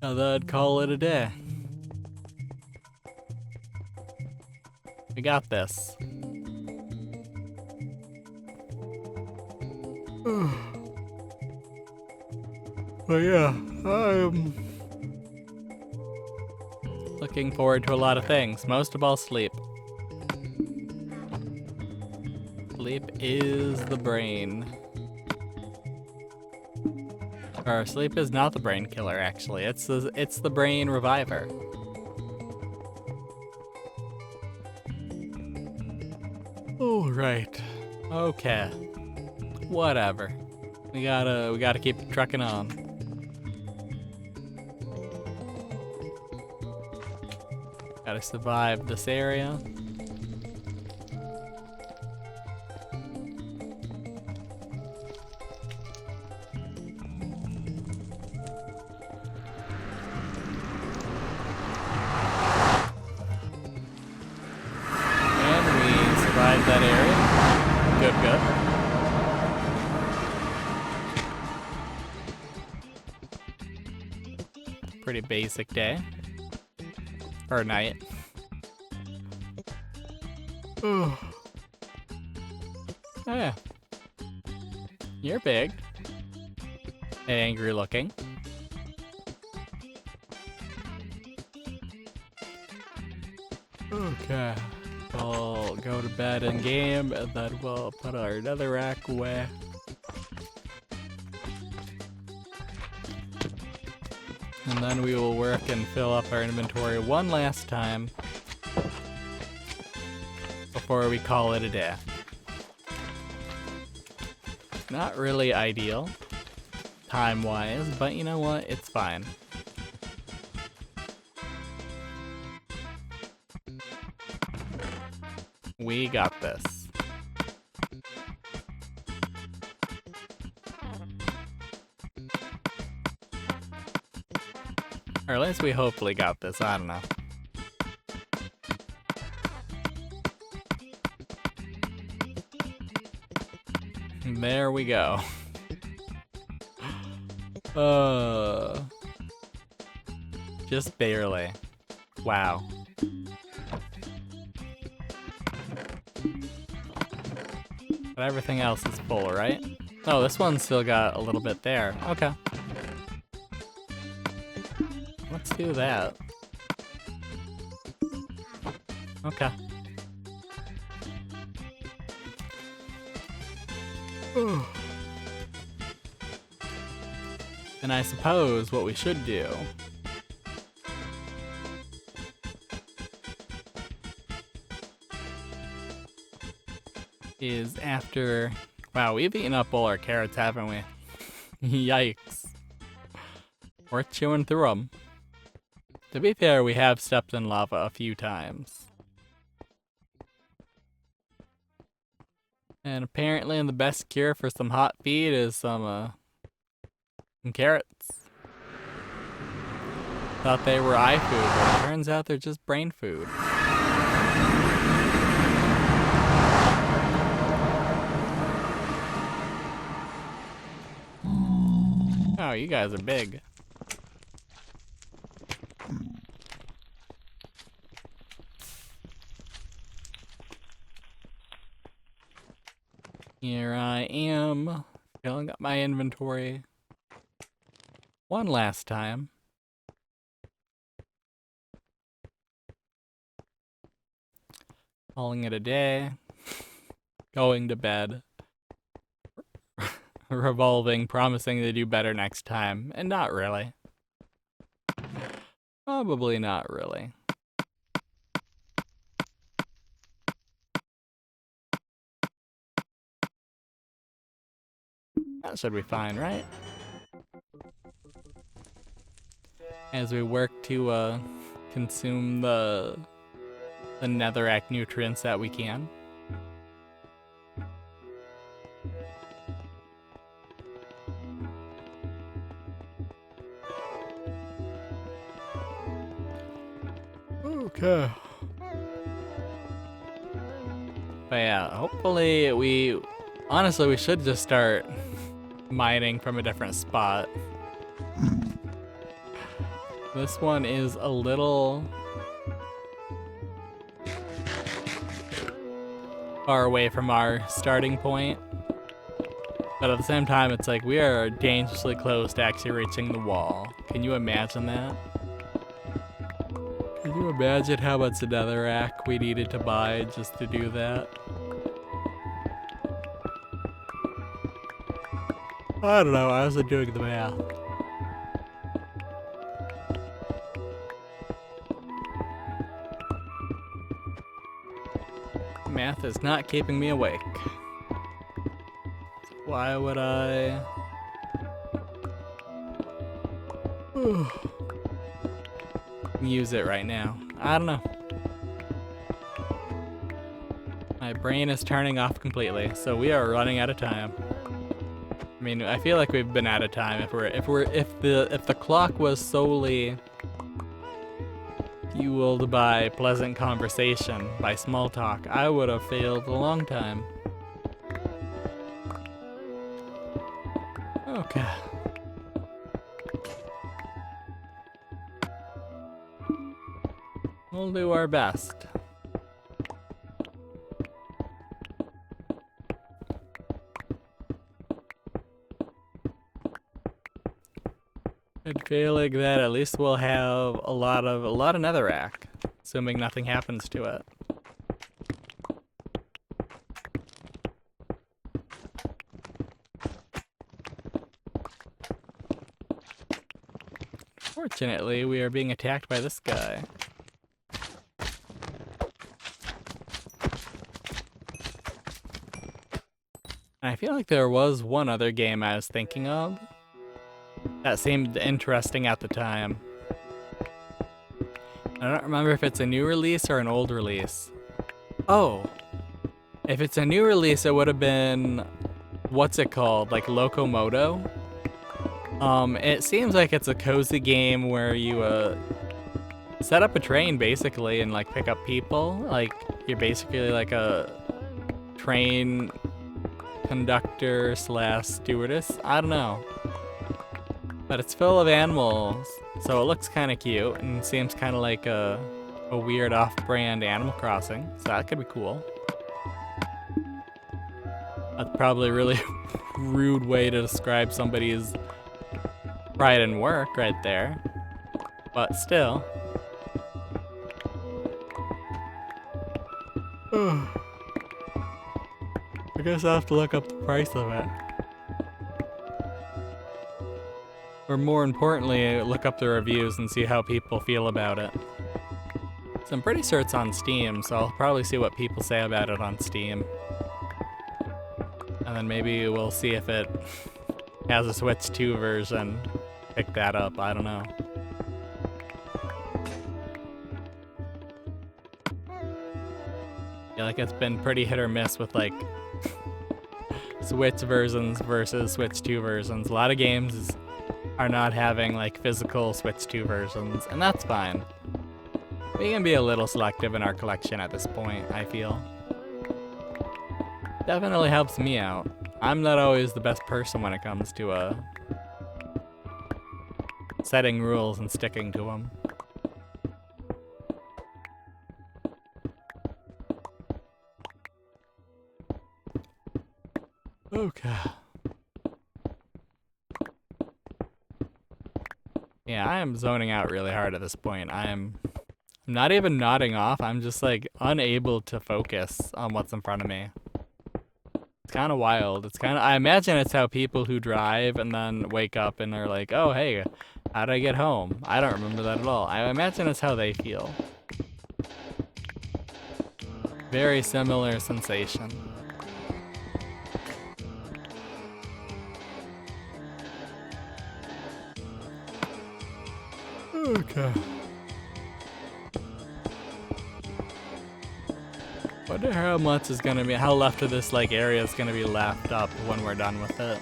And then call it a day. We got this. But yeah, I'm looking forward to a lot of things. Most of all, sleep. Sleep is the brain. Or sleep is not the brain killer, actually. It's the brain reviver. Oh, right. Okay. Whatever. We gotta keep trucking on. Gotta survive this area. And we survived that area. Good. Pretty basic day. Or night. Oh yeah. You're big. Angry looking. Okay. We'll go to bed in game, and then we'll put our netherrack away. And then we will work and fill up our inventory one last time before we call it a day. Not really ideal, time-wise, but you know what? It's fine. We got this. Or at least we hopefully got this, I don't know. And there we go. Just barely. Wow. But everything else is full, right? Oh, this one's still got a little bit there. Okay. Let's do that. Okay. And I suppose what we should do is after... Wow, we've eaten up all our carrots, haven't we? Yikes. We're chewing through them. To be fair, we have stepped in lava a few times. And apparently the best cure for some hot feet is some carrots. Thought they were eye food, but it turns out they're just brain food. Oh, you guys are big. Here I am, filling up my inventory one last time. Calling it a day, going to bed, revolving, promising to do better next time, and not really. Probably not really. That should be fine, right? As we work to consume the netherrack nutrients that we can. Okay. But yeah, hopefully we should just start mining from a different spot. This one is a little far away from our starting point, but at the same time it's like we are dangerously close to actually reaching the wall. Can you imagine that? Can you imagine how much netherrack we needed to buy just to do that? I don't know, I wasn't doing the math. Math is not keeping me awake. Why would I? Use it right now? I don't know. My brain is turning off completely, so we are running out of time. I mean, I feel like we've been out of time. If the clock was solely fueled by pleasant conversation, by small talk, I would have failed a long time. Okay. We'll do our best. Good feeling that at least we'll have a lot of netherrack, assuming nothing happens to it. Fortunately, we are being attacked by this guy. I feel like there was one other game I was thinking of that seemed interesting at the time. I don't remember if it's a new release or an old release. Oh, if it's a new release, it would have been, what's it called? Like Locomoto? It seems like it's a cozy game where you set up a train basically and like pick up people. Like you're basically like a train conductor slash stewardess. I don't know. But it's full of animals, so it looks kind of cute and seems kind of like a weird off-brand Animal Crossing, so that could be cool. That's probably a really rude way to describe somebody's pride and work right there, but still. I guess I'll have to look up the price of it. Or more importantly, look up the reviews and see how people feel about it. So I'm pretty sure it's on Steam, so I'll probably see what people say about it on Steam. And then maybe we'll see if it has a Switch 2 version, pick that up. I don't know. I feel like it's been pretty hit or miss with like Switch versions versus Switch 2 versions. A lot of games are not having like physical Switch 2 versions, and that's fine. We can be a little selective in our collection at this point, I feel. Definitely helps me out. I'm not always the best person when it comes to setting rules and sticking to them. Okay. Yeah, I am zoning out really hard at this point. I'm not even nodding off. I'm just like unable to focus on what's in front of me. It's kind of wild. I imagine it's how people who drive and then wake up and are like, oh, hey, how'd I get home? I don't remember that at all. I imagine it's how they feel. Very similar sensation. Okay. Wonder how much is gonna be, how left of this like area is gonna be left up when we're done with it.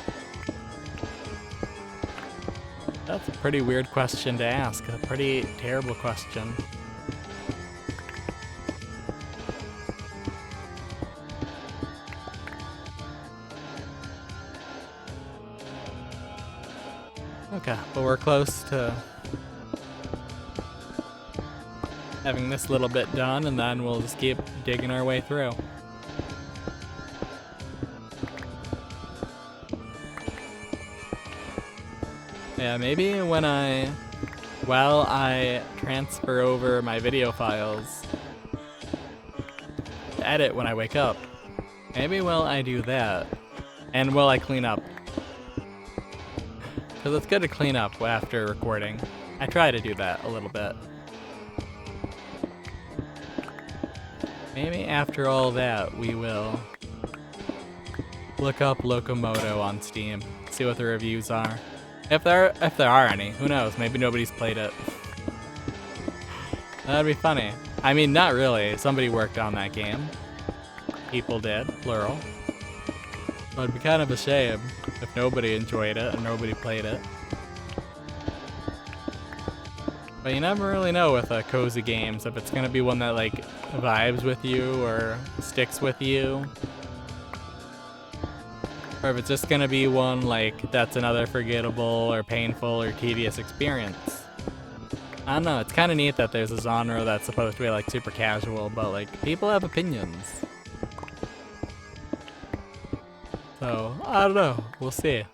That's a pretty weird question to ask. A pretty terrible question. Okay, but we're close to having this little bit done, and then we'll just keep digging our way through. Yeah, maybe while I transfer over my video files to edit when I wake up, maybe while I do that, and while I clean up. Because it's good to clean up after recording. I try to do that a little bit. Maybe after all that, we will look up Locomoto on Steam, see what the reviews are. If there are any, who knows? Maybe nobody's played it. That'd be funny. I mean, not really. Somebody worked on that game. People did, plural. But it'd be kind of a shame if nobody enjoyed it and nobody played it. But you never really know with cozy games if it's gonna be one that like vibes with you or sticks with you, or if it's just gonna be one like that's another forgettable or painful or tedious experience. I don't know. It's kind of neat that there's a genre that's supposed to be like super casual, but like people have opinions. So I don't know. We'll see.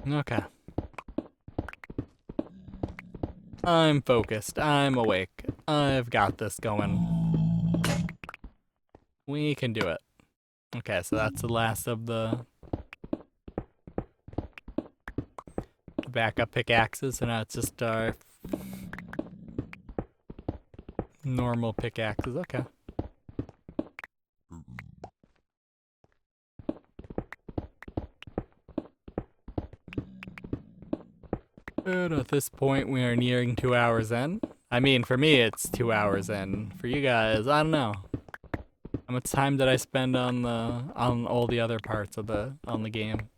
Okay. I'm focused. I'm awake. I've got this going. We can do it. Okay, so that's the last of the backup pickaxes, so now it's just our normal pickaxes. Okay. And at this point, we are nearing 2 hours in. I mean, for me, it's 2 hours in. For you guys, I don't know. How much time did I spend on all the other parts of the game?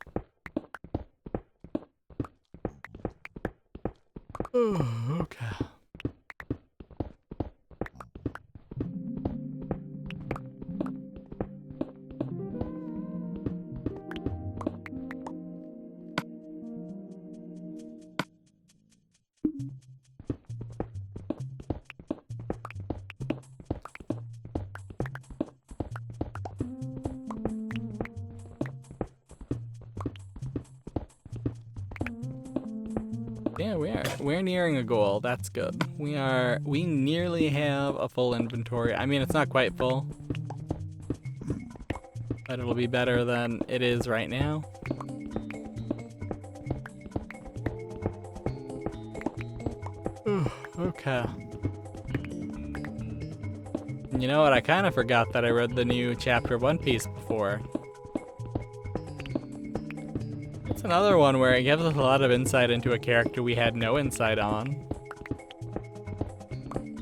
Oh, okay. Yeah, we're nearing a goal. That's good. We nearly have a full inventory. I mean, it's not quite full, but it'll be better than it is right now. Okay. You know what? I kind of forgot that I read the new chapter of One Piece before. It's another one where it gives us a lot of insight into a character we had no insight on.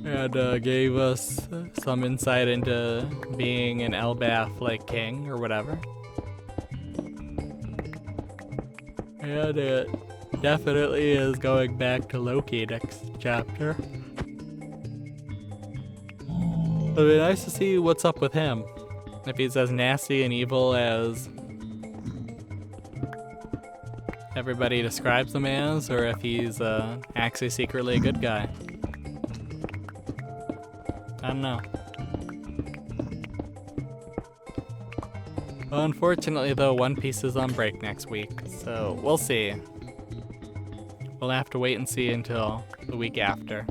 And gave us some insight into being an Elbaf like king or whatever. And it definitely is going back to Loki next chapter. It'll be nice to see what's up with him. If he's as nasty and evil as everybody describes him as, or if he's actually secretly a good guy. I don't know. Unfortunately though, One Piece is on break next week, so we'll see. We'll have to wait and see until the week after.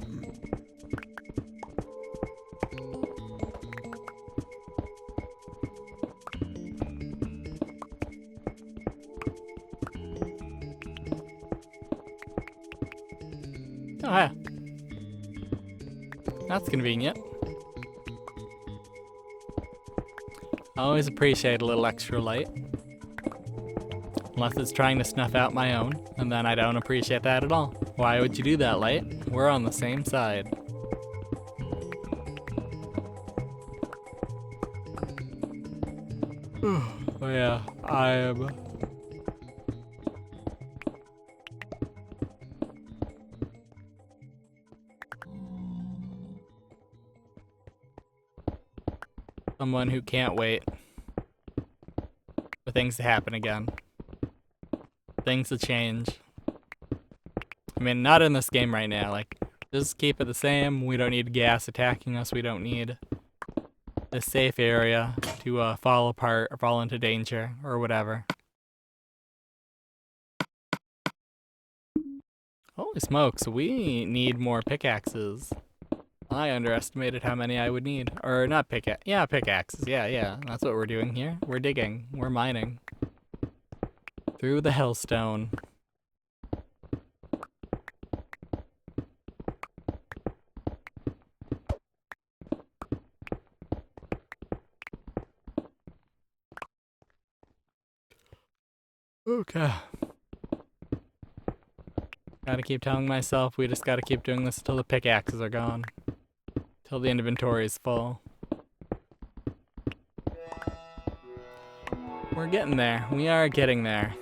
Oh yeah. That's convenient. I always appreciate a little extra light. Unless it's trying to snuff out my own, and then I don't appreciate that at all. Why would you do that, light? We're on the same side. Oh yeah, I am... someone who can't wait for things to happen again. Things to change. I mean, not in this game right now. Like, just keep it the same. We don't need gas attacking us. We don't need this safe area to fall apart or fall into danger or whatever. Holy smokes, we need more pickaxes. I underestimated how many I would need. Or not pickaxe. Yeah, pickaxes. Yeah. That's what we're doing here. We're digging. We're mining. Through the hellstone. Okay. Gotta keep telling myself we just gotta keep doing this until the pickaxes are gone. Till the inventory is full. We're getting there. We are getting there.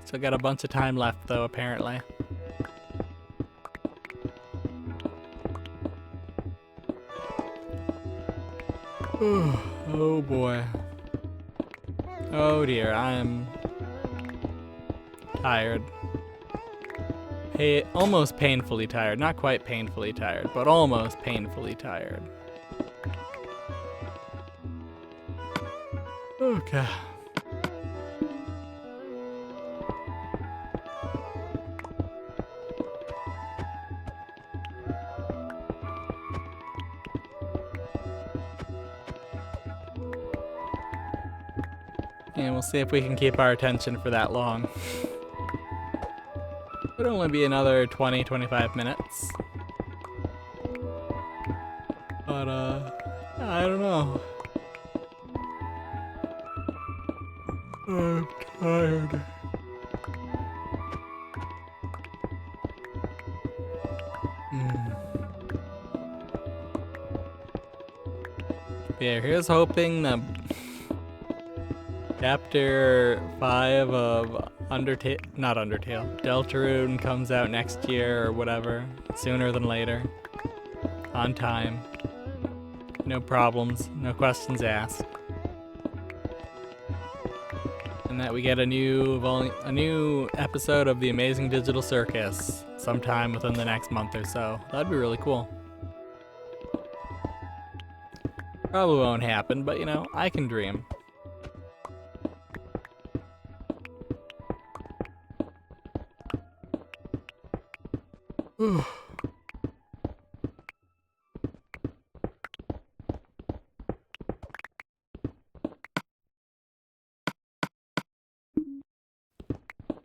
Still got a bunch of time left though, apparently. Oh boy. Oh dear, I'm tired. Hey, almost painfully tired. Not quite painfully tired, but almost painfully tired. Okay. And we'll see if we can keep our attention for that long. Could only be another 20-25 minutes. But, I don't know. I'm tired. Yeah, here's hoping that Chapter 5 of Deltarune comes out next year or whatever. Sooner than later. On time. No problems. No questions asked. And that we get a new episode of The Amazing Digital Circus sometime within the next month or so. That'd be really cool. Probably won't happen, but you know, I can dream.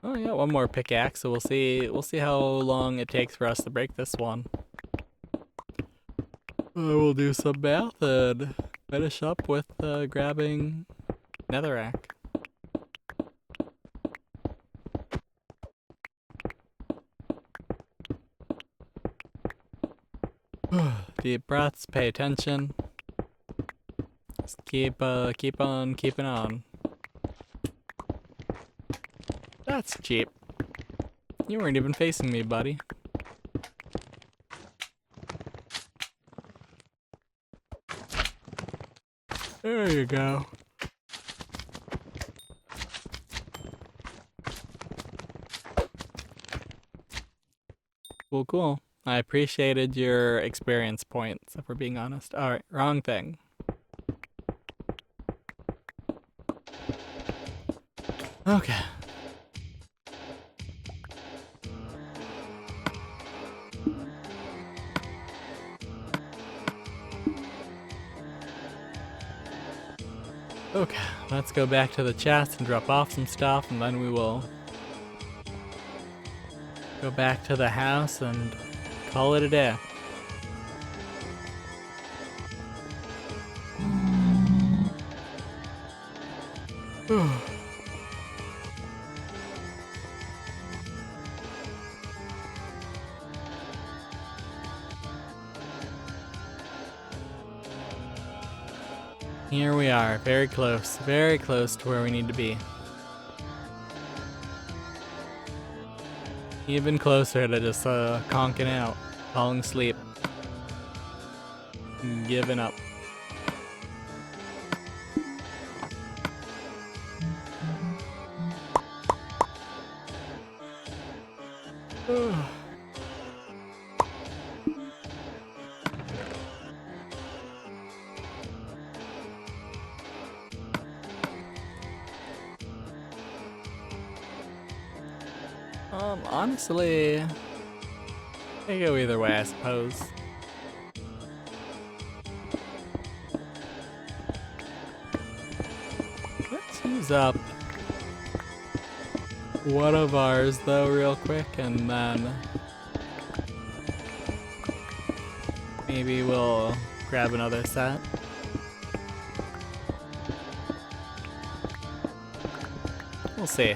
Oh yeah, one more pickaxe, so we'll see how long it takes for us to break this one. I will do some math and finish up with grabbing Netherrack. Deep breaths, pay attention. Just keep on keeping on. That's cheap. You weren't even facing me, buddy. There you go. Cool. I appreciated your experience points, if we're being honest. Alright, wrong thing. Okay. Okay, let's go back to the chest and drop off some stuff, and then we will go back to the house and call it a day. Here we are, very close to where we need to be. Even closer to just conking out, falling asleep, giving up. Honestly, they go either way, I suppose. Let's use up one of ours though real quick, and then maybe we'll grab another set. We'll see.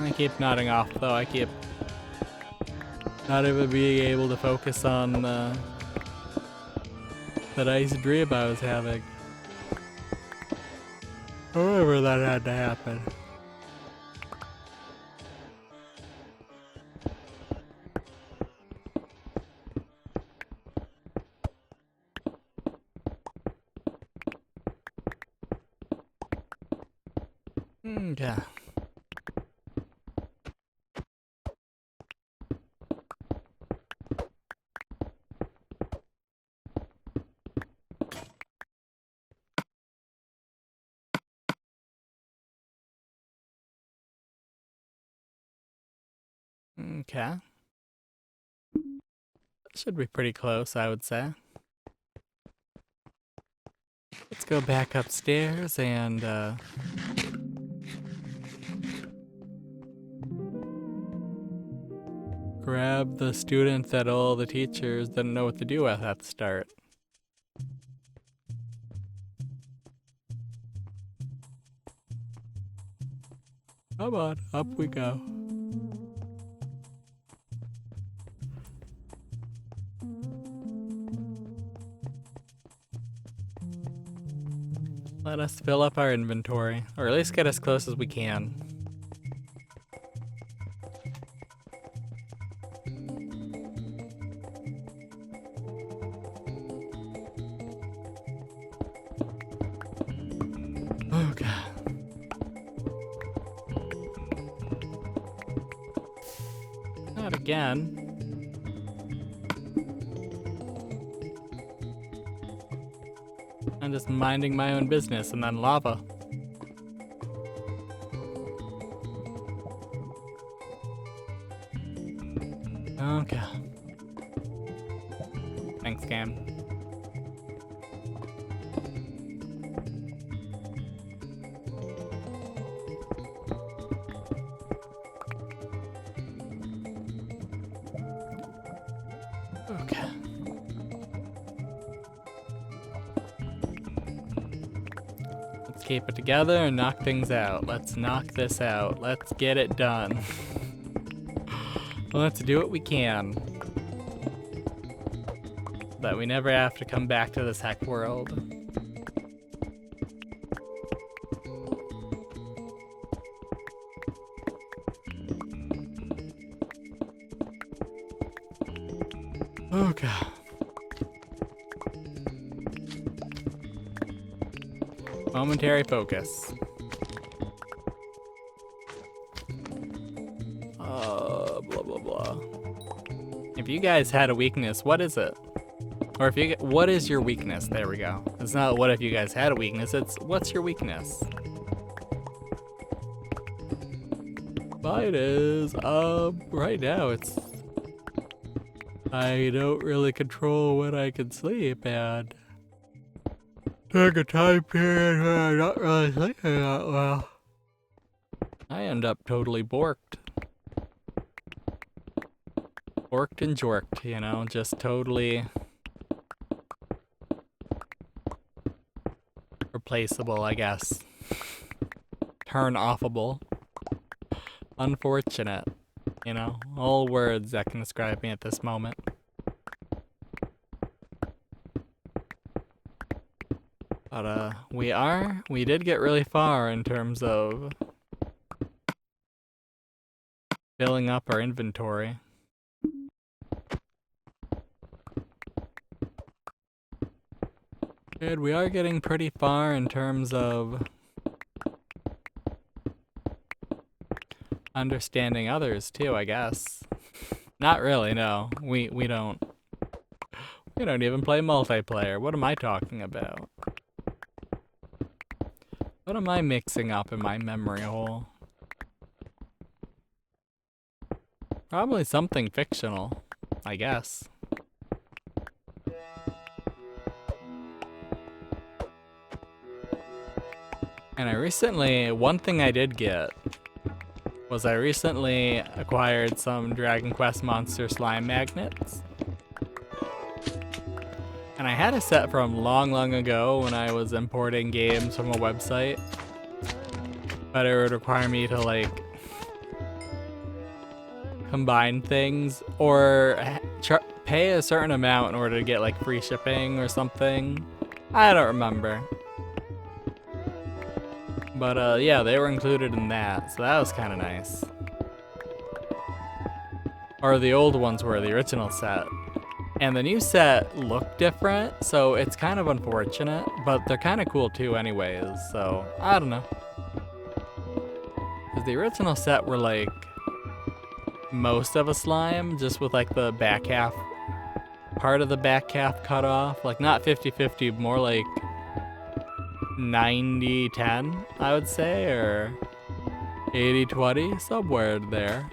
I keep nodding off though, I keep not even being able to focus on the nice dream I was having. However that had to happen. Okay. Okay. Should be pretty close, I would say. Let's go back upstairs and grab the student that all the teachers didn't know what to do with at the start. Come on, up we go. Let us fill up our inventory, or at least get as close as we can. Okay. Not again. I'm just minding my own business, and then lava. Okay. Thanks, game. Okay. Let's keep it together and knock things out. Let's knock this out. Let's get it done. Let's do what we can. That we never have to come back to this heck world. Okay. Momentary focus. Blah blah blah. If you guys had a weakness, what is it? Or if you, what is your weakness? There we go. It's not what if you guys had a weakness, it's what's your weakness? Mine is, right now it's, I don't really control when I can sleep, and take a time period where I'm not really sleeping that well. I end up totally borked. Borked and jorked, you know, just totally replaceable, I guess. Turn offable. Unfortunate. You know, all words that can describe me at this moment. But, we did get really far in terms of filling up our inventory. And we are getting pretty far in terms of understanding others too, I guess. Not really, no. We don't even play multiplayer. What am I talking about? What am I mixing up in my memory hole? Probably something fictional, I guess. And one thing I did get was I recently acquired some Dragon Quest Monster slime magnets. And I had a set from long, long ago when I was importing games from a website. But it would require me to, like, combine things or pay a certain amount in order to get, like, free shipping or something. I don't remember. But, yeah, they were included in that, so that was kind of nice. Or the old ones were, the original set. And the new set looked different, so it's kind of unfortunate, but they're kind of cool too anyways, so I don't know. Because the original set were like most of a slime, just with like the back half, part of the back half cut off. Like not 50-50, more like 90-10, I would say, or 80-20, somewhere there.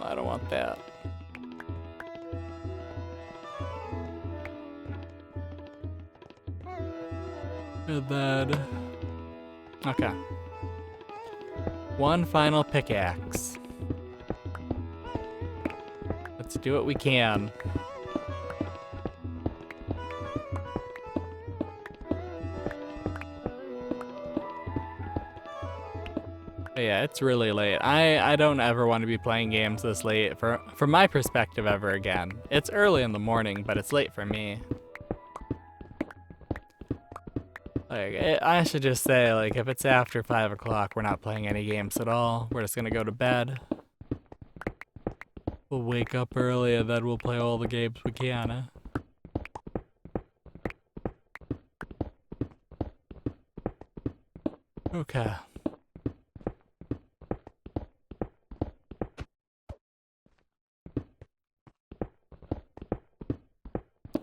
I don't want that. And then, okay. One final pickaxe. Let's do what we can. But yeah, it's really late. I don't ever want to be playing games this late from my perspective ever again. It's early in the morning, but it's late for me. Like, I should just say, like, if it's after 5 o'clock, we're not playing any games at all. We're just gonna go to bed. We'll wake up early and then we'll play all the games we can. Okay.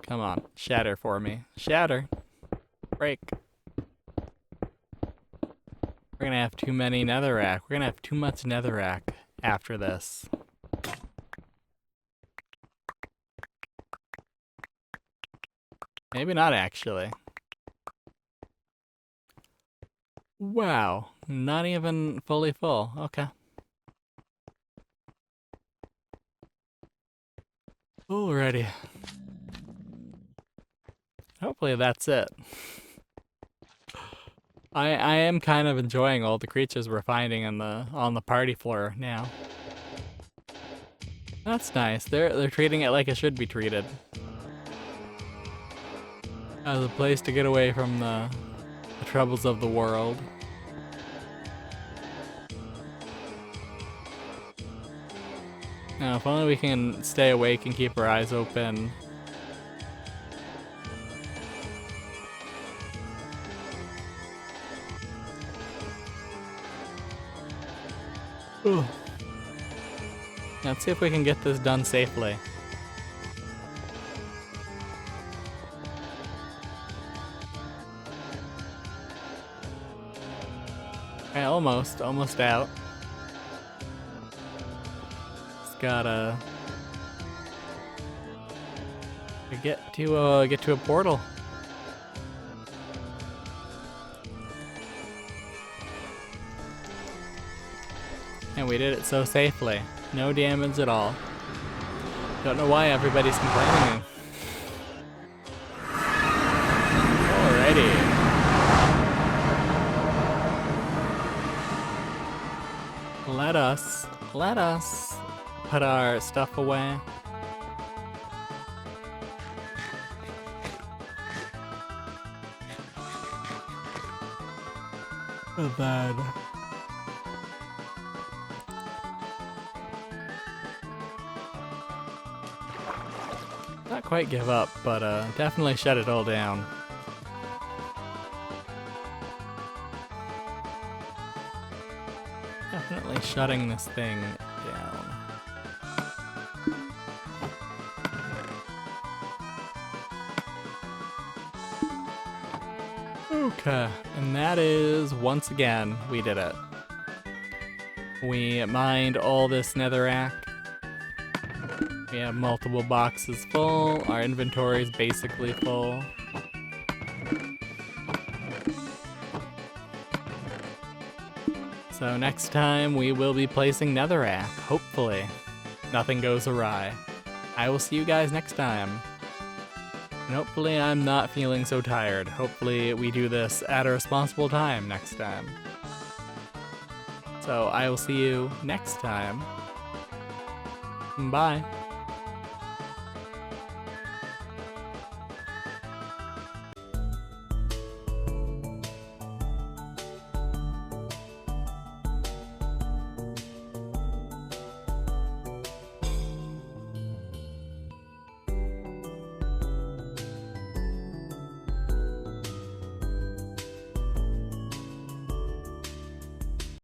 Come on, shatter for me. Shatter. Break. We're gonna have too many netherrack. We're gonna have too much netherrack after this. Maybe not actually. Wow, Not even fully full. Okay. Alrighty. Hopefully that's it. I am kind of enjoying all the creatures we're finding on the party floor now. That's nice. They're treating it like it should be treated. As a place to get away from the troubles of the world. Now, if only we can stay awake and keep our eyes open. Ooh. Let's see if we can get this done safely. Okay, almost out. Just gotta get to a portal. And we did it so safely. No damage at all. Don't know why everybody's complaining. Alrighty. Let us put our stuff away. And then not quite give up, but definitely shut it all down. Definitely shutting this thing down. Okay, and that is, once again, we did it. We mined all this netherrack. We have multiple boxes full. Our inventory is basically full. So next time we will be placing netherrack, hopefully. Nothing goes awry. I will see you guys next time. And hopefully I'm not feeling so tired. Hopefully we do this at a responsible time next time. So I will see you next time. Bye.